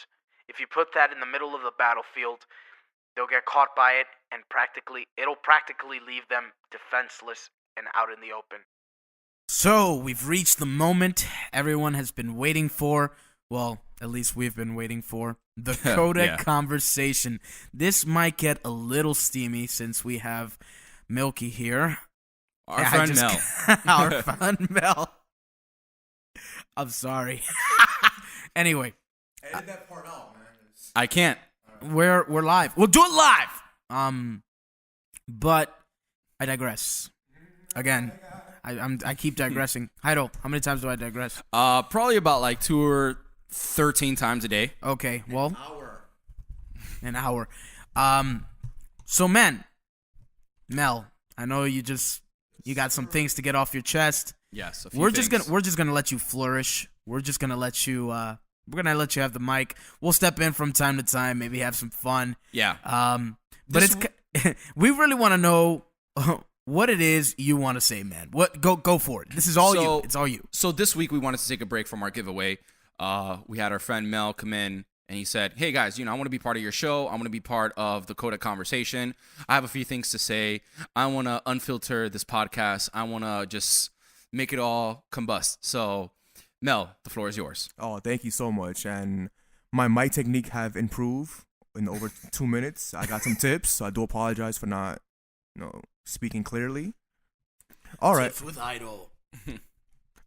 If you put that in the middle of the battlefield, they'll get caught by it and it'll practically leave them defenseless and out in the open. So, we've reached the moment everyone has been waiting for. Well, at least we've been waiting for. The codec conversation. This might get a little steamy since we have Milky here. Our friend Mel. Our friend Mel. I'm sorry. Anyway. Edit that part out, man. I can't. We're live. We'll do it live. But I digress. Again, I keep digressing. Heido, how many times do I digress? Probably about like 2 or 13 times a day. Okay, well, an hour. So man, Mel, I know you got some things to get off your chest. Yes, we're just gonna let you flourish. We're just gonna let you have the mic. We'll step in from time to time, maybe have some fun. Yeah. But we really want to know what it is you want to say, man. Go for it. This is all you. It's all you. So this week we wanted to take a break from our giveaway. We had our friend Mel come in and he said, "Hey guys, I want to be part of your show. I want to be part of the Codec conversation. I have a few things to say. I want to unfilter this podcast. I want to just make it all combust." So, Mel, the floor is yours. Oh, thank you so much. And my mic technique have improved in over 2 minutes. I got some tips, so I do apologize for not, speaking clearly. All right. Tips with Idol.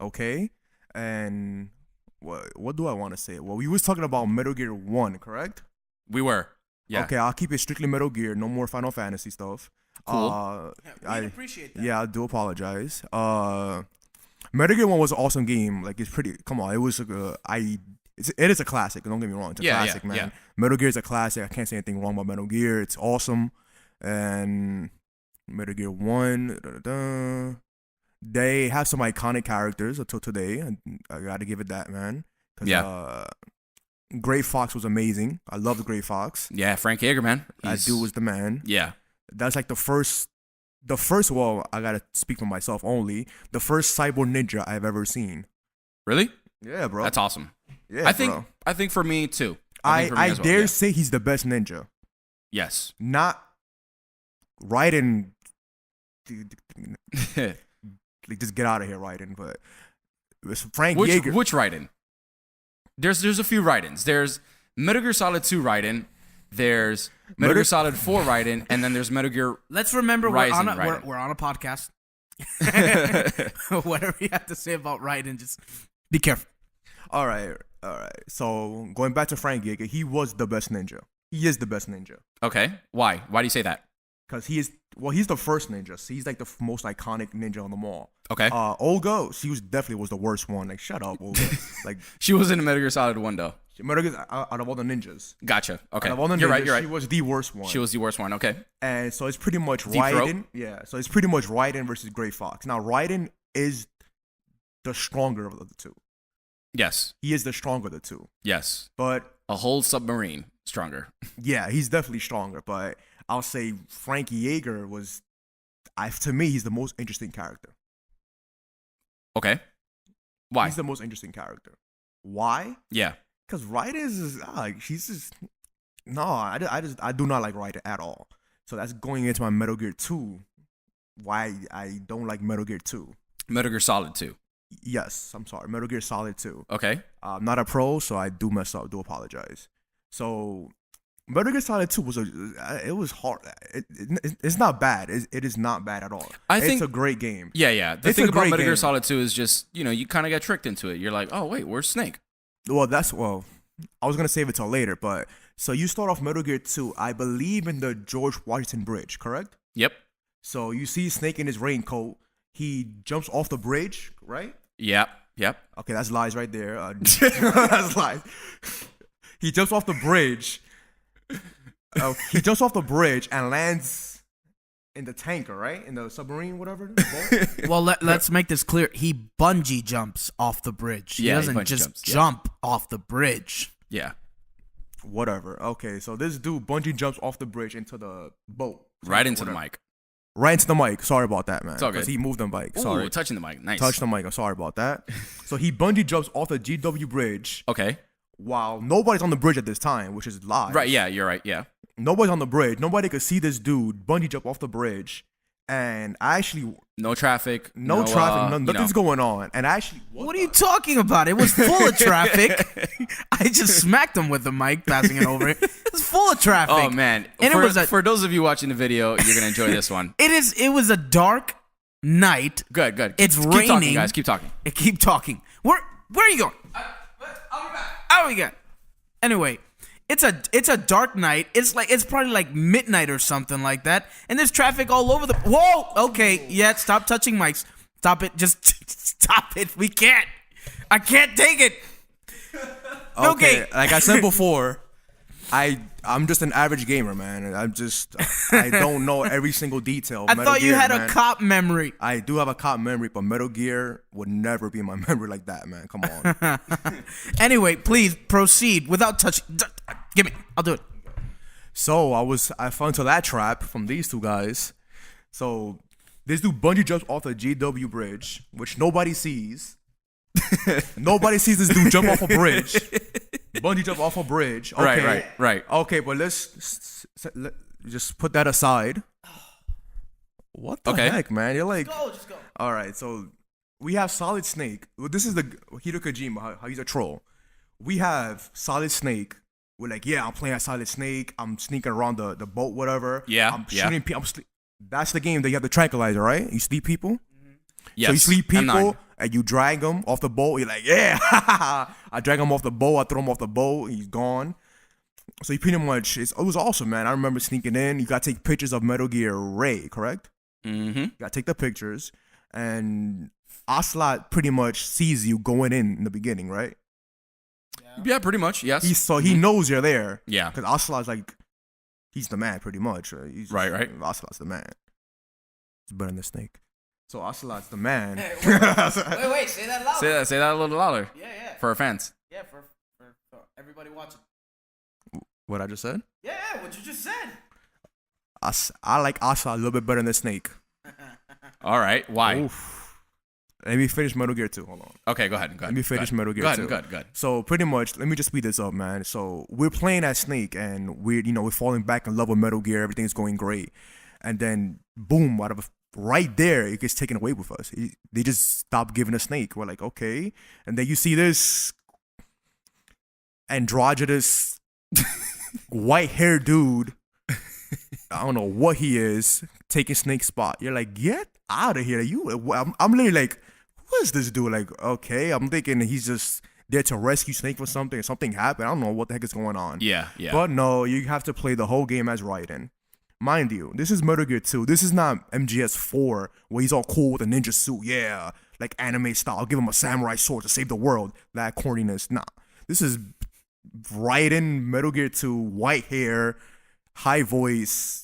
Okay. And what do I want to say? Well, we was talking about Metal Gear 1, correct? We were. Yeah. Okay, I'll keep it strictly Metal Gear. No more Final Fantasy stuff. Cool. I appreciate that. Yeah, I do apologize. Metal Gear 1 was an awesome game. Like, it's pretty. Come on, it was it is a classic. Don't get me wrong. It's a classic, man. Yeah. Metal Gear is a classic. I can't say anything wrong about Metal Gear. It's awesome. And Metal Gear 1, they have some iconic characters until today. I got to give it that, man. Yeah. Gray Fox was amazing. I loved Gray Fox. Yeah, Frank Yeager, man. That dude was the man. Yeah. That's like the first, well, I gotta speak for myself only. The first cyborg ninja I've ever seen. Really? Yeah, bro. That's awesome. Yeah, I think for me too. I dare say he's the best ninja. Yes. Not Raiden. Like, just get out of here, Raiden. But it was Frank Yeager. Which Raiden? There's a few Raidens. There's Metal Gear Solid 2 Raiden. There's Metal Gear Solid 4 Raiden, and then there's Metal Gear. Let's remember we're Rising on a podcast. Whatever you have to say about Raiden, just be careful. All right. So going back to Frank Yeager, he was the best ninja. He is the best ninja. Okay. Why? Why do you say that? Because he's the first ninja. So he's like the most iconic ninja on them all. Okay. Olga, she definitely was the worst one. Like, shut up, Olga. Like, she was in Metal Gear Solid 1 though. Metal Gear, out of all the ninjas. Gotcha. Okay. Out of all the you're ninjas, right. She was the worst one. She was the worst one. Okay. And so it's pretty much Deep Throat? Raiden. Yeah. So it's pretty much Raiden versus Gray Fox. Now Raiden is the stronger of the two. Yes. He is the stronger of the two. Yes. But a whole submarine stronger. Yeah, he's definitely stronger. But I'll say Frankie Yeager was, to me, he's the most interesting character. Okay. Why? He's the most interesting character. Why? Yeah. Because Raiden is she's just I do not like Raiden at all. So that's going into my Metal Gear 2. Why I don't like Metal Gear 2. Metal Gear Solid 2. Yes, I'm sorry. Metal Gear Solid 2. Okay. I'm not a pro, so I do mess up. Do apologize. So Metal Gear Solid 2 was it was hard. It's not bad. It is not bad at all. I think it's a great game. Yeah. The It's thing a about great Metal Gear game. Solid 2 is just, you kind of get tricked into it. You're like, oh, wait, where's Snake? Well, I was gonna save it till later, but so you start off Metal Gear 2, I believe in the George Washington Bridge, correct? Yep. So you see Snake in his raincoat. He jumps off the bridge, right? Yep. Okay, that's lies right there. That's lies. He jumps off the bridge. He jumps off the bridge and lands in the tanker, right? In the submarine, whatever. The boat. Well, let's make this clear. He bungee jumps off the bridge. Yeah, he he doesn't bungee just jumps, yeah. jump off the bridge. Yeah. Whatever. Okay, so this dude bungee jumps off the bridge into the boat. Right into Whatever. the mic. Right into the mic. Sorry about that, man. It's all good. Because he moved the mic. Ooh, Sorry. touching the mic. Nice. Touch the mic. I'm sorry about that. So he bungee jumps off the GW bridge Okay. while nobody's on the bridge at this time, which is live. Right. Yeah, you're right. Yeah. Nobody's on the bridge. Nobody could see this dude bungee jump off the bridge. And actually, No traffic. no traffic, you nothing's know. going on. And actually, What are you talking about? It was full of traffic. I just smacked him with the mic, passing it over. It was full of traffic. Oh, man. And for, it was for those of you watching the video, you're going to enjoy this one. It was a dark night. Good. It's Keep talking, raining. guys. Keep talking. Keep talking. Where are you going? I'll be back. Oh, we got. Anyway, it's a dark night. It's probably like midnight or something like that. And there's traffic all over the. Whoa. Okay. Yeah. Stop touching mics. Stop it. Just stop it. We can't. I can't take it. Okay. Like I said before, I'm just an average gamer, man. I don't know every single detail. I Metal thought you Gear, had man. a cop memory. I do have a cop memory, but Metal Gear would never be my memory like that, man. Come on. Anyway, please proceed without touching. Give me. I'll do it. So I fell into that trap from these two guys. So this dude bungee jumps off the GW bridge, which nobody sees. Nobody sees this dude jump off a bridge. Bungee jump off a bridge. Okay. Right. Okay, but let just put that aside. What the heck, man? You're like, Just go. all right. So we have Solid Snake. Well, this is the Hideo Kojima, how he's a troll. We have Solid Snake. We're like, yeah, I'm playing as Solid Snake. I'm sneaking around the boat, whatever. Yeah, I'm yeah. shooting people. That's the game that you have the tranquilizer, right? You sleep people. Yes. So you sleep M9. people and you drag them off the boat. You're like, yeah. I drag him off the boat. I throw him off the boat. He's gone. So you pretty much, it was awesome, man. I remember sneaking in. You got to take pictures of Metal Gear Ray, correct? Mm-hmm. You got to take the pictures. And Ocelot pretty much sees you going in the beginning, right? Yeah, pretty much. Yes. He knows you're there. Yeah. Because Ocelot's like, he's the man pretty much. He's Right. Ocelot's the man. He's better than the snake. So Ocelot's the man. Wait, say that loud. Say that a little louder Yeah. for our fans. Yeah, for everybody watching. What I just said? Yeah, what you just said. I like Ocelot a little bit better than the snake. All right. Why? Oof. Let me finish Metal Gear 2. Hold on. Okay, go ahead. Let me finish Metal Gear 2. Go ahead. So pretty much, let me just speed this up, man. So we're playing as Snake, and we're falling back in love with Metal Gear. Everything's going great, and then boom, right there, it gets taken away with us. They just stop giving us Snake. We're like, okay, and then you see this androgynous white-haired dude. I don't know what he is taking Snake's spot. You're like, get out of here! I'm literally like, who is this dude? Like, okay, I'm thinking he's just there to rescue Snake for something. Something happened. I don't know what the heck is going on. Yeah. But no, you have to play the whole game as Raiden. Mind you, this is Metal Gear 2. This is not MGS 4 where he's all cool with a ninja suit. Yeah, like anime style. I'll give him a samurai sword to save the world. That corniness. Nah. This is Raiden, Metal Gear 2, white hair, high voice.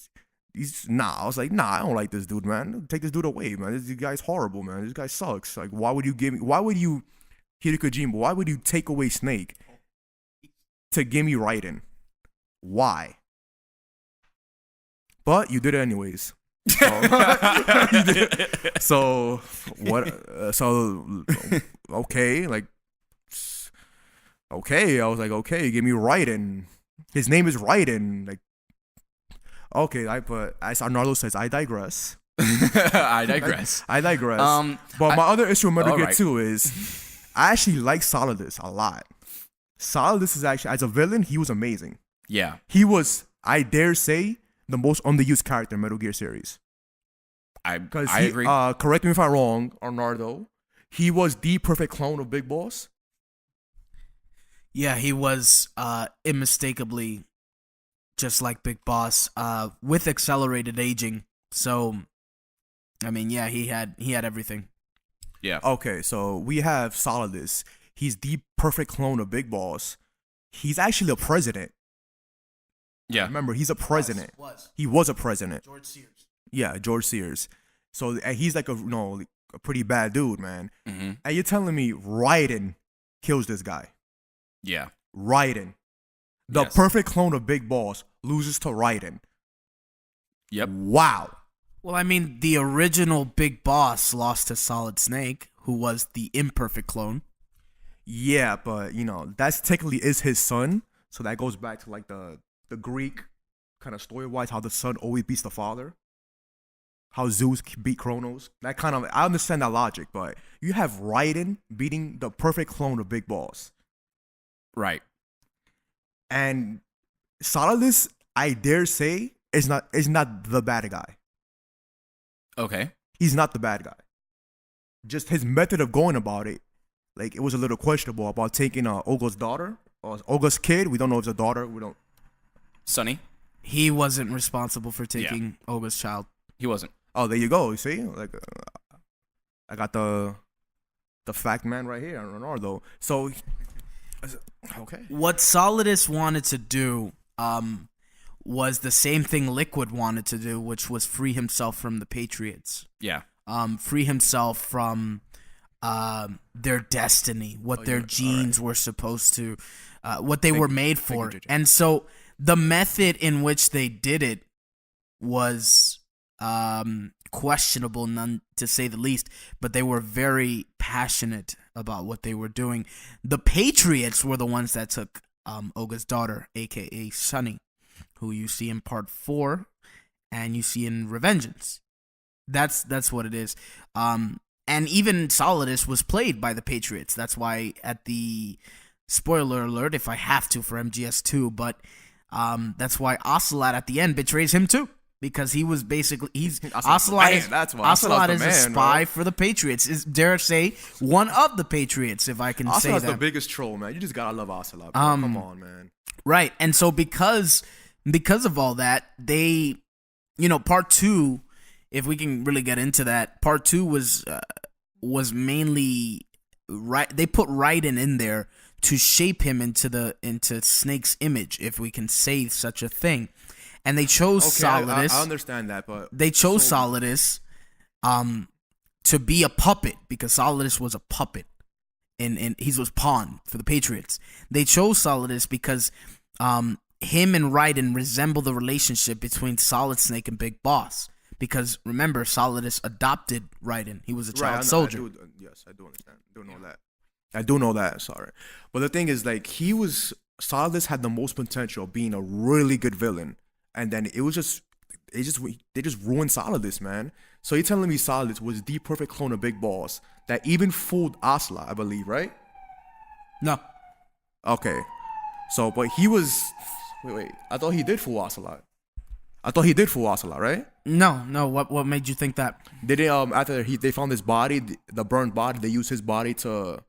I was like, I don't like this dude, man. Take this dude away, man. This guy's horrible, man. This guy sucks. Like, why would you Hideo Kojima, why would you take away Snake to give me Raiden? Why? But you did it anyways. So, what? Okay, like, okay. I was like, okay, give me Raiden. His name is Raiden. Like, okay, as Arnaldo says, I digress. I digress. I digress. But my other issue with Metal Gear 2 is I actually like Solidus a lot. Solidus is actually, as a villain, he was amazing. Yeah. He was, I dare say, the most underused character in Metal Gear series. I I agree. Correct me if I'm wrong, Arnardo. He was the perfect clone of Big Boss. Yeah, he was unmistakably just like Big Boss, with accelerated aging. So, I mean, yeah, he had everything. Yeah. Okay, so we have Solidus. He's the perfect clone of Big Boss. He's actually a president. Yeah. Remember, he's a president. Was. He was a president. George Sears. Yeah, George Sears. So and he's like a pretty bad dude, man. Mm-hmm. And you're telling me Raiden kills this guy? Yeah. Raiden, the Yes. perfect clone of Big Boss, loses to Raiden. Yep. Wow. Well, I mean, the original Big Boss lost to Solid Snake, who was the imperfect clone. Yeah, but that's technically is his son. So that goes back to like the Greek kind of story wise, how the son always beats the father. How Zeus beat Kronos. That kind of, I understand that logic, but you have Raiden beating the perfect clone of Big Boss. Right. And Solidus, I dare say, is not the bad guy. Okay. He's not the bad guy. Just his method of going about it, like it was a little questionable about taking Olga's daughter or Olga's kid. We don't know if it's a daughter. We don't. Sonny. He wasn't responsible for taking Olga's child. He wasn't. Oh, there you go. You see, like I got the fact man right here, Ronaldo. So okay. What Solidus wanted to do was the same thing Liquid wanted to do, which was free himself from the Patriots. Yeah. Free himself from their destiny, what their genes were supposed to, what they were made for. JJ. And so the method in which they did it was questionable, none to say the least, but they were very passionate about what they were doing. The Patriots were the ones that took Olga's daughter, aka Sunny, who you see in part 4 and you see in Revengeance. That's what it is. And even Solidus was played by the Patriots. That's why at the spoiler alert, if I have to for MGS2, but that's why Ocelot at the end betrays him too. Because he was basically Ocelot is That's why Ocelot is the a man, spy bro. for the Patriots. Is dare I say one of the Patriots, if I can say Ocelot's that. the biggest troll, man. You just gotta love Ocelot. Bro. Come on, man. Right. And so because of all that, they, part 2, if we can really get into that, part 2 was mainly right. They put Raiden in there to shape him into Snake's image, if we can say such a thing. And they chose Solidus. I understand that, but They chose Solidus to be a puppet, because Solidus was a puppet and he was pawn for the Patriots. They chose Solidus because him and Raiden resemble the relationship between Solid Snake and Big Boss. Because remember, Solidus adopted Raiden. He was a child soldier. Yes, I do understand. I do know that. Sorry, but the thing is, like, Solidus had the most potential of being a really good villain, and then they just ruined Solidus, man. So you're telling me Solidus was the perfect clone of Big Boss that even fooled Ocelot, I believe, right? No. Okay, so but he was. Wait. I thought he did fool Ocelot. Right? No. What made you think that? Did they after they found his body, the burned body, they used his body to.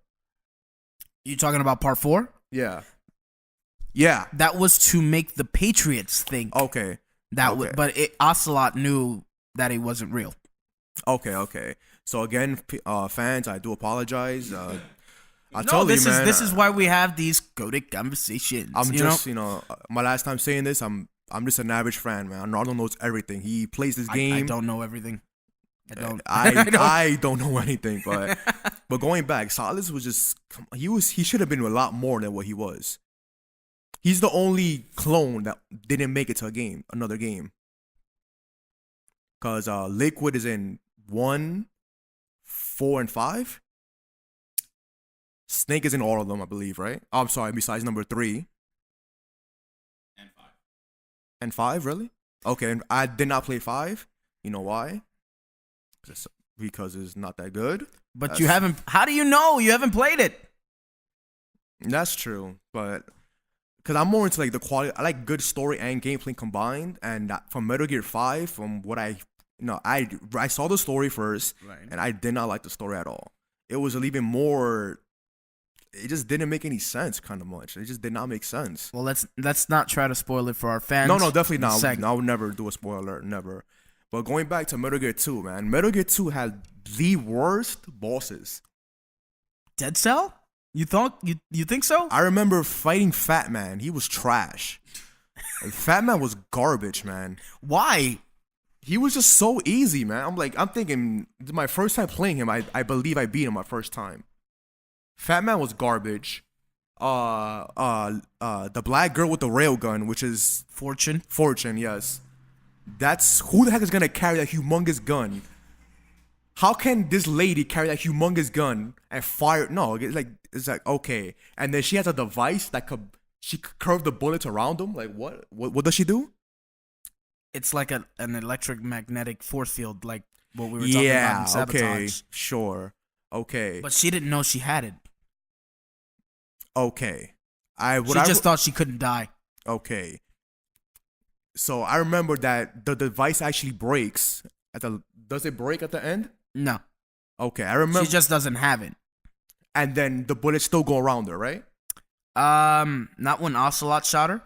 You talking about part 4? Yeah. That was to make the Patriots think Okay. but Ocelot knew that he wasn't real. Okay. So again, fans, I do apologize. This is why we have these coded conversations. I'm just, my last time saying this, I'm just an average fan, man. Ronaldo knows everything. He plays this game. I don't know everything. I don't. I don't know anything, but going back, Solidus was just he should have been a lot more than what he was. He's the only clone that didn't make it to another game. Cause Liquid is in 1, 4, and 5. Snake is in all of them, I believe, right? Oh, I'm sorry, besides number 3. And 5, really? Okay, and I did not play 5. You know why? Because it's not that good. But you haven't. How do you know you haven't played it? That's true, but because I'm more into like the quality. I like good story and gameplay combined. And from Metal Gear 5, from what I saw the story first, Right. and I did not like the story at all. It was even more. It just didn't make any sense, kind of much. It just did not make sense. Well, let's not try to spoil it for our fans. No, definitely not. Segment. I would never do a spoiler, never. But going back to Metal Gear 2, man, Metal Gear 2 had the worst bosses. Dead Cell? You think so? I remember fighting Fat Man. He was trash. Like, Fat Man was garbage, man. Why? He was just so easy, man. I'm thinking, my first time playing him, I believe I beat him my first time. Fat Man was garbage. The black girl with the railgun, which is Fortune. Fortune, yes. That's who the heck is gonna carry that humongous gun? How can this lady carry that humongous gun and fire? No, it's like okay. And then she has a device that she could curve the bullets around them. Like what? What does she do? It's like an electromagnetic force field, like what we were talking about in Sabotage. Okay, sure. Okay. But she didn't know she had it. Okay. She just thought she couldn't die. Okay. So I remember that the device actually breaks does it break at the end? No. Okay, I remember. She just doesn't have it. And then the bullets still go around her, right? Not when Ocelot shot her.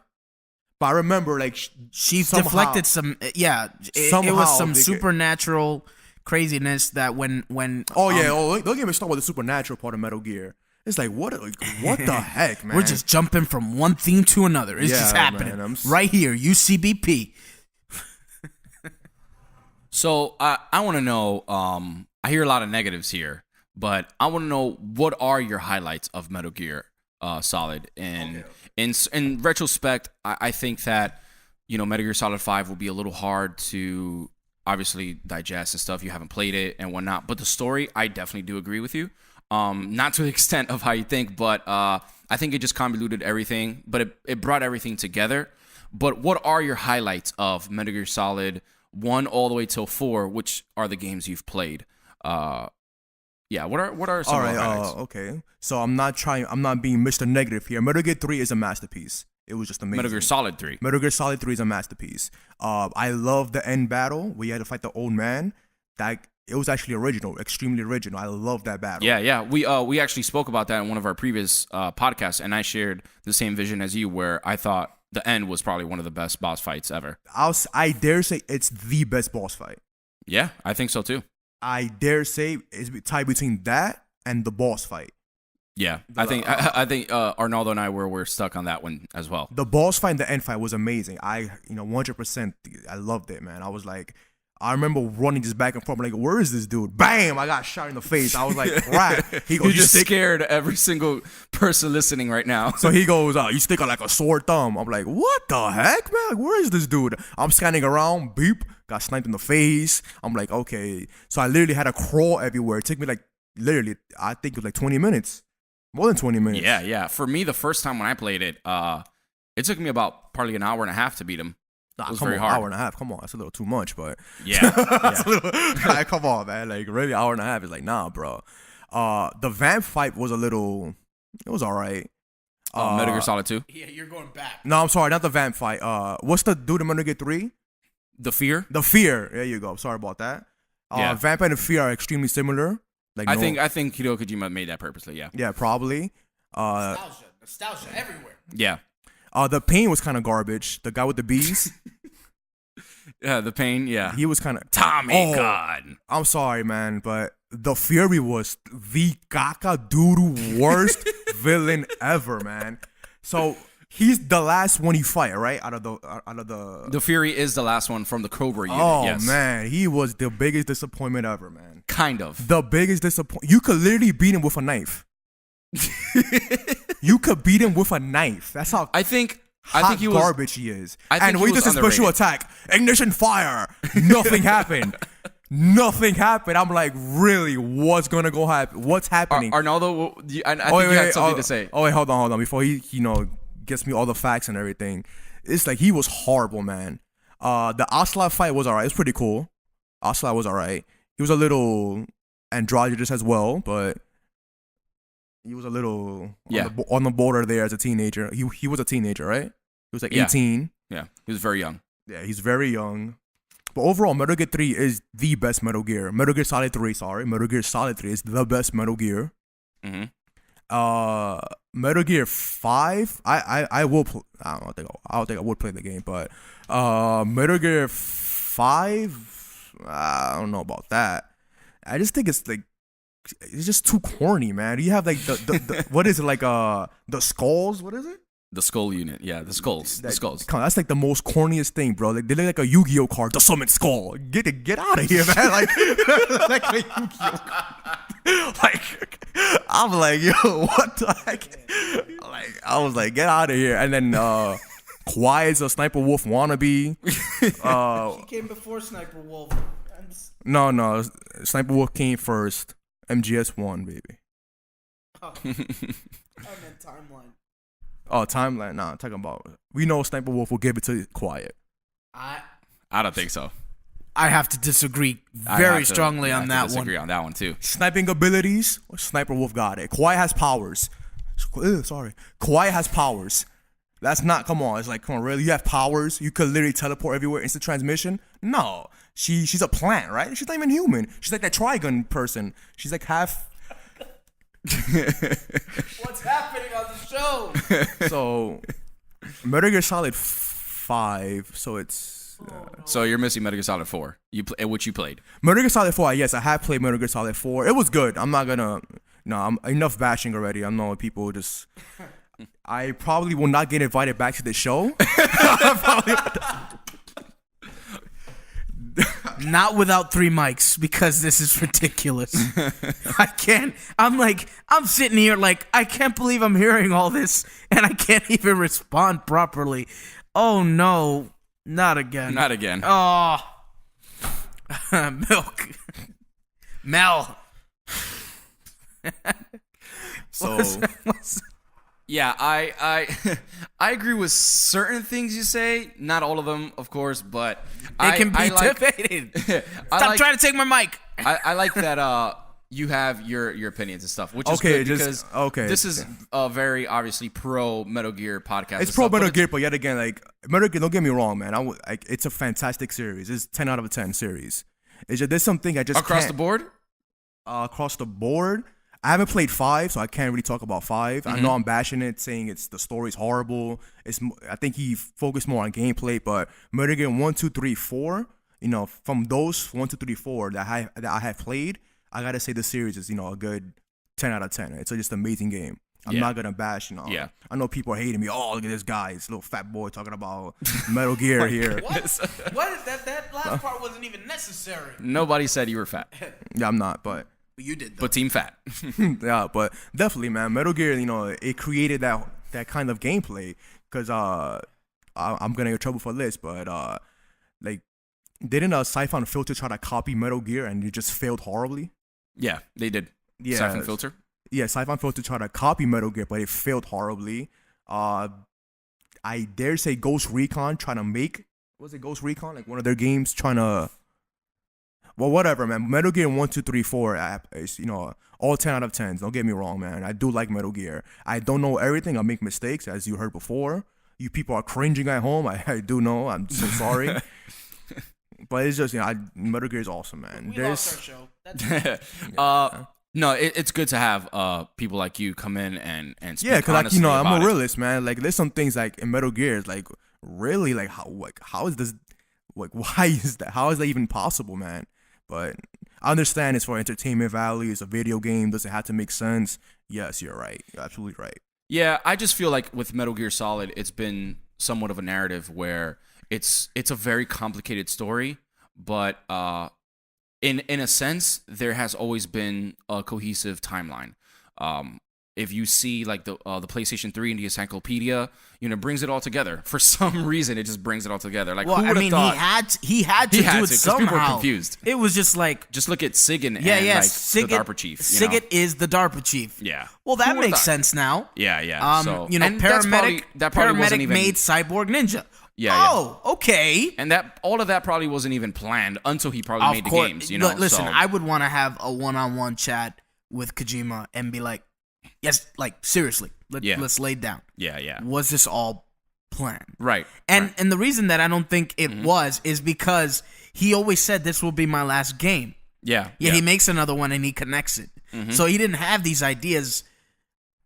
But I remember, like, She somehow, deflected some. Yeah, it was some supernatural craziness that when. Don't get me started with the supernatural part of Metal Gear. It's like what the heck, man? We're just jumping from one theme to another. It's just happening right here. UCBP. So I want to know. I hear a lot of negatives here, but I want to know what are your highlights of Metal Gear Solid. And in retrospect, I think that Metal Gear Solid 5 will be a little hard to obviously digest and stuff. You haven't played it and whatnot, but the story, I definitely do agree with you. Not to the extent of how you think, but I think it just convoluted everything, but it brought everything together. But what are your highlights of Metal Gear Solid 1 all the way till 4, which are the games you've played? What are some of the highlights? Okay. So I'm not being Mr. Negative here. Metal Gear 3 is a masterpiece. It was just amazing. Metal Gear Solid 3. Metal Gear Solid 3 is a masterpiece. I love the end battle where you had to fight the old man. It was actually original, extremely original. I love that battle. Yeah. We actually spoke about that in one of our previous podcasts, and I shared the same vision as you, where I thought the end was probably one of the best boss fights ever. I dare say it's the best boss fight. Yeah, I think so too. I dare say it's tied between that and the boss fight. Yeah, I think Arnaldo and I were stuck on that one as well. The boss fight and the end fight was amazing. 100%. I loved it, man. I remember running just back and forth. I'm like, where is this dude? Bam! I got shot in the face. I was like, crap. He goes, you just scared every single person listening right now. So he goes, you stick out like a sore thumb. I'm like, what the heck, man? Like, where is this dude? I'm scanning around. Beep. Got sniped in the face. I'm like, okay. So I literally had to crawl everywhere. It took me like, literally, I think it was like 20 minutes. More than 20 minutes. Yeah. For me, the first time when I played it, it took me about probably an hour and a half to beat him. Nah, it was come very on, hard. hour and a half. Come on, that's a little too much, but yeah. Like, come on, man. Like, really, hour and a half is like, nah, bro. The vamp fight was it was all right. Metal Gear Solid 2. Yeah, you're going back. No, I'm sorry, not the vamp fight. What's the dude in Metal Gear 3? The Fear. The Fear. There you go. Sorry about that. Yeah. Vamp and the Fear are extremely similar. Like, I think Hideo Kojima made that purposely. Yeah. Yeah, probably. Nostalgia everywhere. Yeah. The Pain was kind of garbage. The guy with the bees. Yeah, the Pain. Yeah. He was kind of Tommy God. I'm sorry, man, but the Fury was the caca-doodle worst villain ever, man. So he's the last one you fight, right? Out of the The Fury is the last one from the Cobra unit. Oh yes. man, he was the biggest disappointment ever, man. Kind of. The biggest disappointment. You could literally beat him with a knife. You could beat him with a knife. That's how I think he was garbage he is. I think and when he does his special attack, ignition fire, nothing happened. Nothing happened. I'm like, really? What's gonna go happen? What's happening? Arnaldo, I think you had something to say. Oh wait, hold on. Before he gets me all the facts and everything, it's like he was horrible, man. The Ocelot fight was alright. It was pretty cool. Ocelot was alright. He was a little androgynous as well, but He was a little Yeah. on the border there as a teenager. He was a teenager, right? He was like 18. Yeah, he was very young. Yeah, he's very young. But overall, Metal Gear 3 is the best Metal Gear. Metal Gear Solid 3, sorry. Metal Gear Solid 3 is the best Metal Gear. Mm-hmm. Metal Gear 5, I will I don't think I would play the game, but Metal Gear 5, I don't know about that. I just think it's like it's just too corny, man. You have like the what is it, like the skulls? What is it? The skull unit. Yeah, the skulls. The skulls. Come on, that's like the most corniest thing, bro. Like they look like a Yu-Gi-Oh card, the summon skull. Get out of here, man. Like like a Yu-Gi-Oh card. Like I'm like, yo, what the heck? Like I was like, get out of here. And then Kwai is a Sniper Wolf wannabe. He came before Sniper Wolf. No, Sniper Wolf came first. MGS1, baby. Oh, I meant timeline. Oh, timeline. Nah, I'm talking about. We know Sniper Wolf will give it to Quiet. I don't think so. I have to disagree I very have to- strongly I on have to that disagree one. on that one too. Sniping abilities, Sniper Wolf got it. Quiet has powers. Quiet has powers. That's not, come on. It's like, come on, really? You have powers? You could literally teleport everywhere, instant transmission? No. She's a plant, right? She's not even human. She's like that Trigun person. She's like half. What's happening on the show? So, Metal Gear Solid 5, so it's. So you're missing Metal Gear Solid 4, which you played. Metal Gear Solid 4, yes, I have played Metal Gear Solid 4. It was good. I'm not gonna. No, I'm enough bashing already. I know people just. I probably will not get invited back to the show. Not without 3 mics, because this is ridiculous. I can't. I'm sitting here like, I can't believe I'm hearing all this, and I can't even respond properly. Oh no, not again. Not again. Oh, milk, Mel. So Yeah, I I agree with certain things you say. Not all of them, of course, but They can be I like, debated. I Stop like, trying to take my mic. I like that you have your opinions and stuff, which is Okay, good just- because okay. this is a very obviously pro Metal Gear podcast. it's and pro stuff, but Metal Gear, but yet again, like Metal Gear. Don't get me wrong, man. It's a fantastic series. It's 10 out of 10 series. It's just there's something I just across can't, the board. across the board. I haven't played 5, so I can't really talk about 5. I know I'm bashing it, saying the story's horrible. I think he focused more on gameplay, but Metal Gear 1, 2, 3, 4. You know, from those 1, 2, 3, 4 that I have played, I gotta say the series is a good 10 out of 10. It's just an amazing game. I'm not gonna bash. Yeah. I know people are hating me. Oh, look at this guy, this little fat boy talking about Metal Gear here. What is that? That last part wasn't even necessary. Nobody said you were fat, Yeah, I'm not, but. You did, though. but Team Fat. Yeah, but definitely, man, Metal Gear, it created that kind of gameplay. Cause I'm gonna get in trouble for this, but like, didn't Sci-Fi Unfiltered try to copy Metal Gear and it just failed horribly? Yeah, they did. Yeah, Siphon Filter. Yeah, Sci-Fi Unfiltered tried to copy Metal Gear, but it failed horribly. I dare say Ghost Recon trying to make, was it Ghost Recon, like one of their games trying to. Well, whatever, man. Metal Gear 1, 2, 3, 4 is, all 10 out of 10s. Don't get me wrong, man. I do like Metal Gear. I don't know everything. I make mistakes, as you heard before. You people are cringing at home. I do know. I'm so sorry. But it's just, Metal Gear is awesome, man. We lost our show. That's No, it's good to have people like you come in and speak yeah, because honestly I'm about a it. realist, man. Like, there's some things like in Metal Gear, it's like really, like how is this, like why is that? How is that even possible, man? But I understand it's for entertainment value. It's a video game. Does it have to make sense? Yes, you're right. You're absolutely right. Yeah, I just feel like with Metal Gear Solid, it's been somewhat of a narrative where it's a very complicated story, but in a sense, there has always been a cohesive timeline. If you see like the PlayStation 3 and the encyclopedia, it brings it all together. For some reason, it just brings it all together. Like, well, who I would have mean, thought? he had to do it 'cause somehow. people are confused. It was just like, Just look at Sigyn yeah, and yeah, like Sigurd, the DARPA chief. Sigurd is the DARPA chief. Yeah. Well, that Who would've makes thought? sense now. Yeah, yeah. And paramedic. That probably wasn't paramedic even made Cyborg Ninja. Yeah, Oh, okay. And that all of that probably wasn't even planned until he probably made the games. Listen, so. I would want to have a one-on-one chat with Kojima and be like, Yes, like seriously, Yeah. let's lay it down. Yeah. Was this all planned? Right. And right. and the reason that I don't think it was is because he always said this will be my last game. Yeah. Yeah, he makes another one and he connects it. So he didn't have these ideas.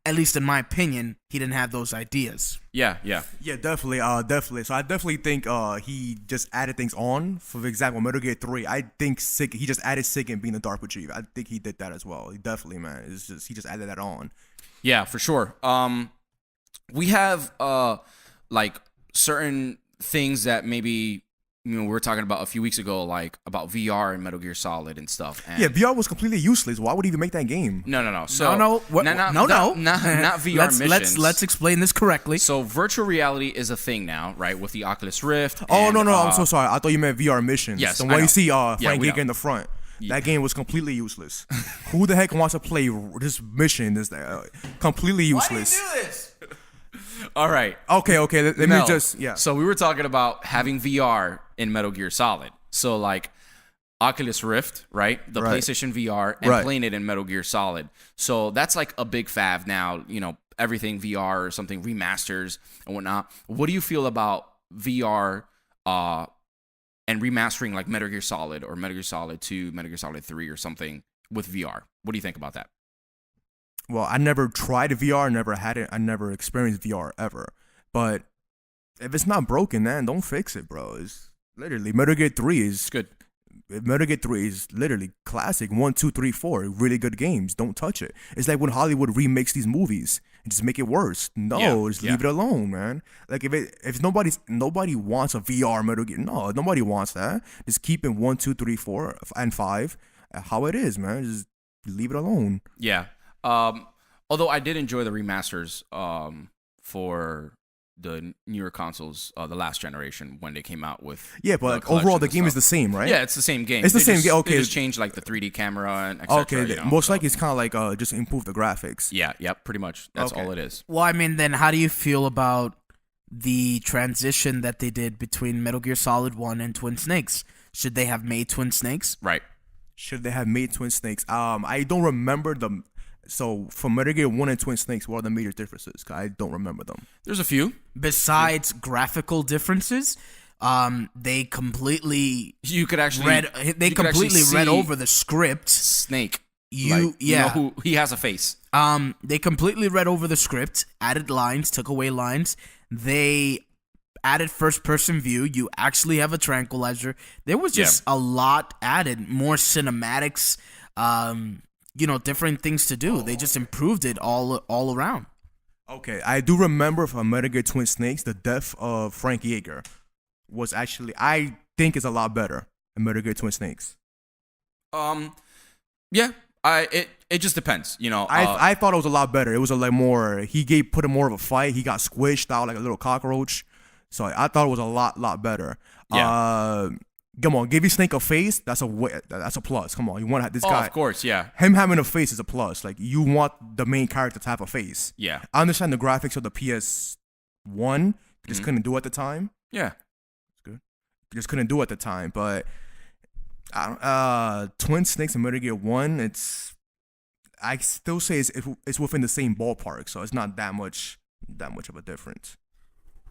At least in my opinion, he didn't have those ideas. Yeah. Yeah, definitely, definitely. So I definitely think he just added things on. For example, Metal Gear 3, I think he just added Sigint being the Dark Retriever. I think he did that as well. He definitely, man. He just added that on. Yeah, for sure. We have like certain things that maybe we were talking about a few weeks ago, like about VR and Metal Gear Solid and stuff. And Yeah, VR was completely useless. Why would he even make that game? No. So No, not VR missions. Let's explain this correctly. So virtual reality is a thing now, right? With the Oculus Rift. Oh, and, no, I'm so sorry. I thought you meant VR missions. Yes, the I one know. you see Yeah, Frank we Giga know. in the front. That game was completely useless. Who the heck wants to play this mission? This completely useless. this? All right. Okay. Let me Mel, just So we were talking about having VR in Metal Gear Solid. So like Oculus Rift, right? The Right. PlayStation VR and Right. playing it in Metal Gear Solid. So that's like a big fav now, everything VR or something remasters and whatnot. What do you feel about VR and remastering like Metal Gear Solid or Metal Gear Solid 2, Metal Gear Solid 3 or something with VR? What do you think about that? Well, I never tried VR, never had it, I never experienced VR ever. But if it's not broken, man, don't fix it, bro. It's literally Metal Gear 3 is It's good. Metal Gear 3 is literally classic. 1, 2, 3, 4, really good games. Don't touch it. It's like when Hollywood remakes these movies and just make it worse. No, just leave it alone, man. Like if nobody wants a VR Metal Gear, no, nobody wants that. Just keep it 1, 2, 3, 4, and 5 how it is, man. Just leave it alone. Yeah. Although I did enjoy the remasters for the newer consoles, the last generation when they came out with. Yeah, but overall the game is the same, right? Yeah, it's the same game. It's the same game. Okay, They just changed like the 3D camera and etc. Okay, most likely it's kind of like just improve the graphics. Yeah, pretty much. That's Okay. all it is. Well, I mean, then how do you feel about the transition that they did between Metal Gear Solid 1 and Twin Snakes? Should they have made Twin Snakes? Right. Should they have made Twin Snakes? I don't remember them. So for Metal Gear 1 and Twin Snakes, what are the major differences? 'Cause I don't remember them. There's a few. Besides graphical differences, they completely You could actually read over the script. Snake. You know who he has a face. They completely read over the script, added lines, took away lines. They added first person view. You actually have a tranquilizer. There was just a lot added, more cinematics, different things to do. They just improved it all around. Okay, I do remember from Metal Gear Twin Snakes, the death of Frank Yeager was actually, I think, is a lot better than Metal Gear Twin Snakes. Yeah. It just depends, I thought it was a lot better. It was like more. He put in more of a fight. He got squished out like a little cockroach. So I thought it was a lot better. Yeah. Come on, give your Snake a face. That's a plus. Come on, you want this guy. Of course, yeah. Him having a face is a plus. Like you want the main character to have a face. Yeah. I understand the graphics of the PS1 just couldn't do at the time. Yeah. It's good. Just couldn't do at the time, but Twin Snakes and Metal Gear 1, I still say it's within the same ballpark, so it's not that much of a difference.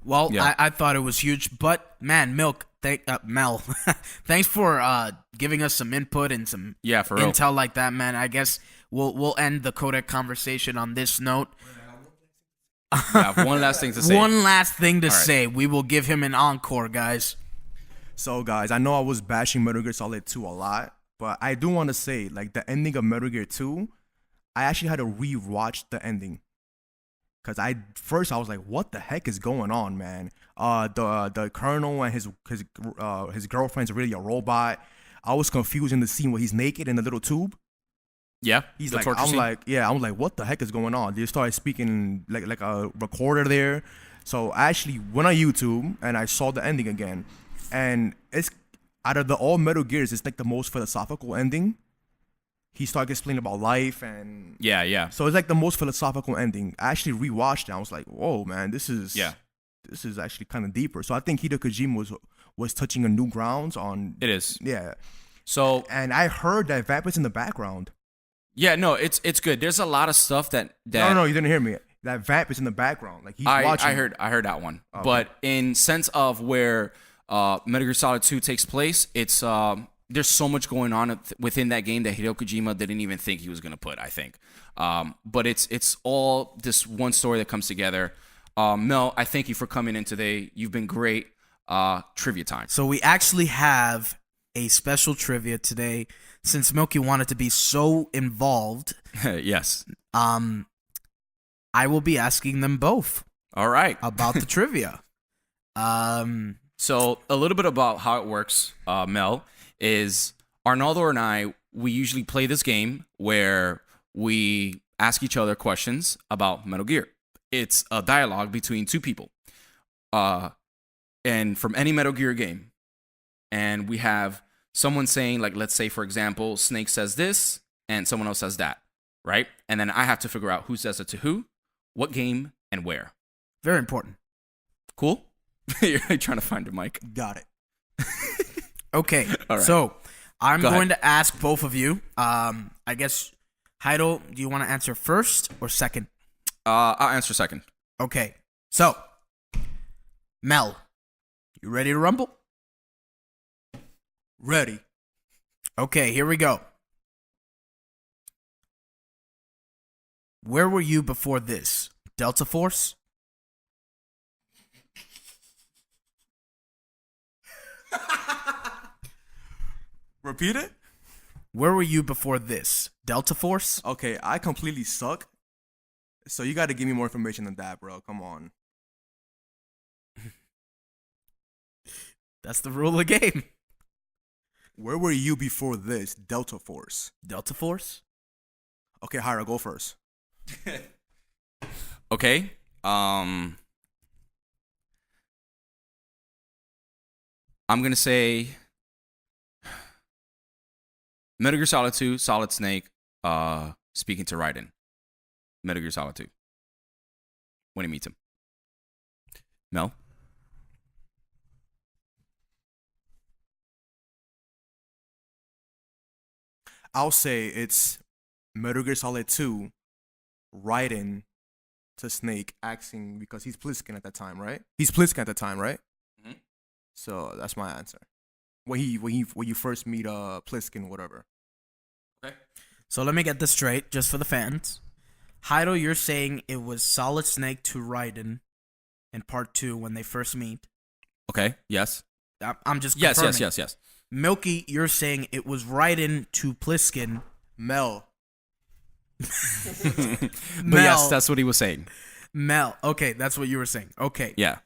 Well, Yeah. I thought it was huge, but man, Mel, thanks for giving us some input and some For real. intel like that, man. I guess we'll end the codec conversation on this note. Yeah, one last thing to say. One last thing to All right. say. We will give him an encore, guys. So guys, I know I was bashing Metal Gear Solid 2 a lot, but I do want to say, like, the ending of Metal Gear 2, I actually had to re-watch the ending. Cause I was like, what the heck is going on, man? The colonel and his girlfriend's really a robot. I was confused in the scene where he's naked in the little tube. Yeah. He's the like, torture I'm scene. like, what the heck is going on? They started speaking like a recorder there. So I actually went on YouTube and I saw the ending again, and it's out of all Metal Gears, it's like the most philosophical ending. He started explaining about life and Yeah. so it's like the most philosophical ending. I actually rewatched it. I was like, whoa, man, this is actually kind of deeper. So I think Hideo Kojima was touching a new grounds on. It is. Yeah. So And I heard that Vapid's in the background. Yeah, no, it's good. There's a lot of stuff that No, you didn't hear me. That vamp is in the background. Like he's watching. I heard that one. Okay. But in sense of where Metal Gear Solid 2 takes place, it's there's so much going on within that game that Hideo Kojima didn't even think he was gonna put. I think, but it's all this one story that comes together. Mel, I thank you for coming in today. You've been great. Trivia time. So we actually have a special trivia today. Since Milky wanted to be so involved, Yes. I will be asking them both All right. about the trivia. So a little bit about how it works, Mel, is Arnaldo and I, we usually play this game where we ask each other questions about Metal Gear. It's a dialogue between two people. And from any Metal Gear game. And we have someone saying, like, let's say, for example, Snake says this, and someone else says that, right? And then I have to figure out who says it to who, what game, and where. Very important. Cool? You're trying to find a mic. Got it. Okay, All right. so I'm Go going to ask both of you. I guess, Heidel, do you want to answer first or second? I'll answer second. Okay, so, Mel, you ready to rumble? Ready. Okay, here we go. Where were you before this? Delta Force? Repeat it. Where were you before this? Delta Force? Okay, I completely suck. So you got to give me more information than that, bro. Come on. That's the rule of the game. Where were you before this? Delta Force. Delta Force? Okay, Hira, go first. Okay. I'm gonna say Metal Gear Solid 2, Solid Snake, speaking to Raiden. Metal Gear Solid 2. When he meets him. Mel? I'll say it's Metal Gear Solid 2, Raiden to Snake asking because he's Pliskin at that time, right? He's Pliskin at the time, right? Mhm. So that's my answer. When you first meet Pliskin, whatever. Okay. So let me get this straight, just for the fans. Heidel, you're saying it was Solid Snake to Raiden in part 2 when they first meet. Okay. Yes. I'm just Yes, confirming. yes. Milky, you're saying it was Raiden to Pliskin. Mel. But Mel. yes, that's what he was saying. Mel. Okay, that's what you were saying. Okay. Yeah.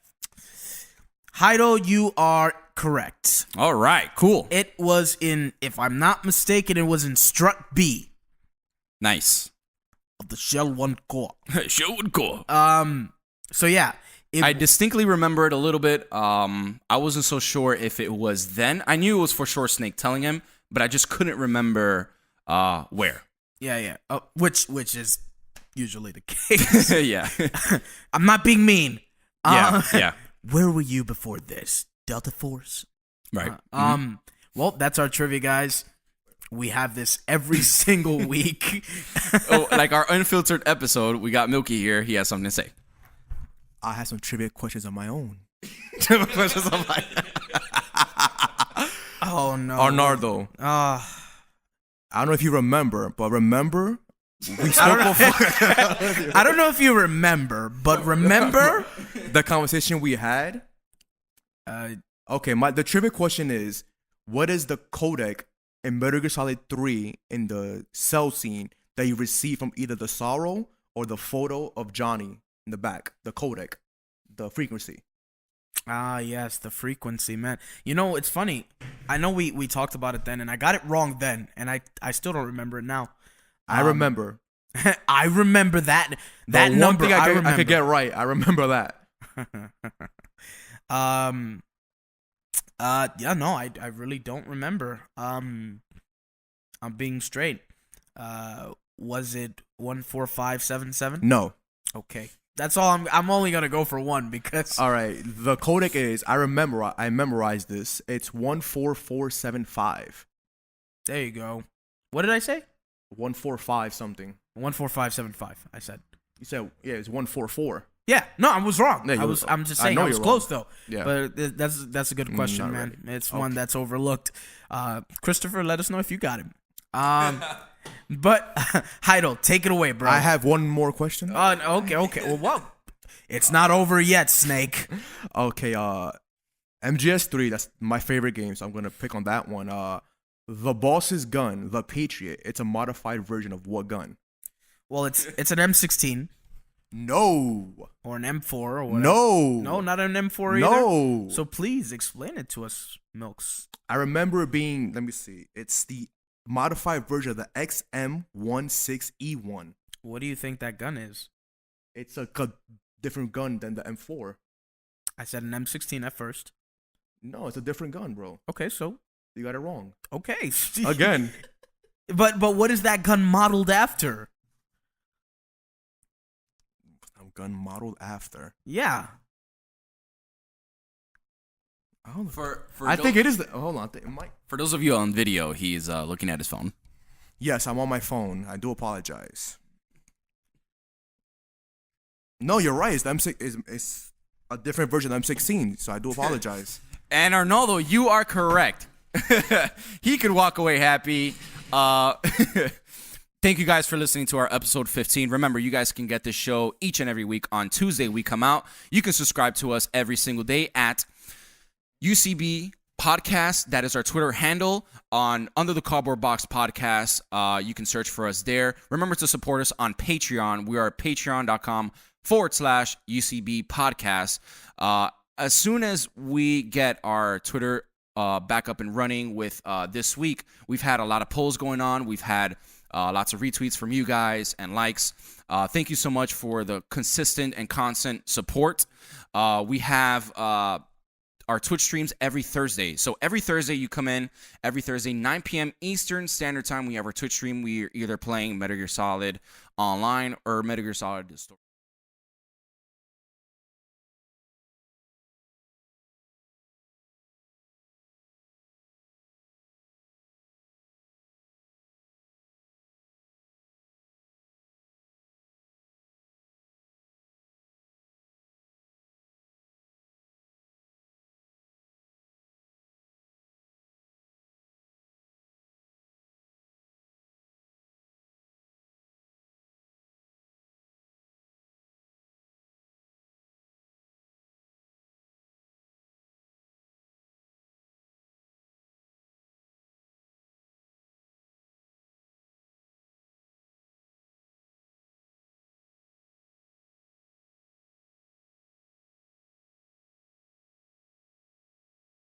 Heidel, you are correct. All right. Cool. It was in, if I'm not mistaken, it was in Strut B Nice. of the Shell 1 Corps. Show and go. So yeah. I distinctly remember it a little bit. I wasn't so sure if it was then. I knew it was for sure Snake telling him, but I just couldn't remember where. Yeah. Which is usually the case. Yeah. I'm not being mean. Yeah. Where were you before this? Delta Force? Right. Well, that's our trivia, guys. We have this every single week. Oh, like our unfiltered episode, we got Milky here. He has something to say. I have some trivia questions of my own. Oh no, Arnaldo. I don't know if you remember, but remember we spoke before I don't know if you remember, but remember the conversation we had. Okay, the trivia question is, what is the codec in Metal Gear Solid 3 in the cell scene that you receive from either the sorrow or the photo of Johnny in the back? The codec, the frequency. Yes, the frequency, man. You know, it's funny. I know we talked about it then, and I got it wrong then, and I still don't remember it now. I remember. I remember that The one number. thing I remember. I could get right. I remember that. Yeah, no, I really don't remember. I'm being straight. Was it 14577? No. Okay. That's all. I'm only gonna go for one because. All right. The codec is I memorized this. It's 14475. There you go. What did I say? 145 something. 14575. I said. You said it's 144. Yeah, no, I was wrong. Yeah, I'm just I saying know I was you're close wrong. though. Yeah. But that's a good question, not man. really. It's one that's overlooked. Christopher, let us know if you got him. But Heidel, take it away, bro. I have one more question. Okay. Well, it's not over yet, Snake. Okay, MGS3, that's my favorite game, so I'm gonna pick on that one. The boss's gun, the Patriot, it's a modified version of what gun? Well, it's an M16 No. or an M4 or whatever. No, not an M4 either. No. So please explain it to us, Milks. I remember it being, let me see, it's the modified version of the XM16E1. What do you think that gun is? It's a different gun than the M4. I said an M16 at first. No, it's a different gun, bro. Okay, so You got it wrong. okay. Again. But what is that gun modeled after? A gun modeled after. Yeah. I don't know. For I think it is the, hold on. It might. For those of you on video, he's looking at his phone. Yes, I'm on my phone. I do apologize. No, you're right. It's the M6 is a different version of M16, so I do apologize. And Arnaldo, you are correct. He could walk away happy. Thank you guys for listening to our episode 15. Remember, you guys can get this show each and every week on Tuesday. We come out. You can subscribe to us every single day at UCB Podcast. That is our Twitter handle on Under the Cardboard Box Podcast. You can search for us there. Remember to support us on Patreon. We are at patreon.com/UCB Podcast. As soon as we get our Twitter back up and running with this week, we've had a lot of polls going on. We've had lots of retweets from you guys and likes. Thank you so much for the consistent and constant support. We have our Twitch streams every Thursday. So every Thursday you come in, every Thursday, 9 p.m. Eastern Standard Time, we have our Twitch stream. We're either playing Metal Gear Solid Online or Metal Gear Solid The Story.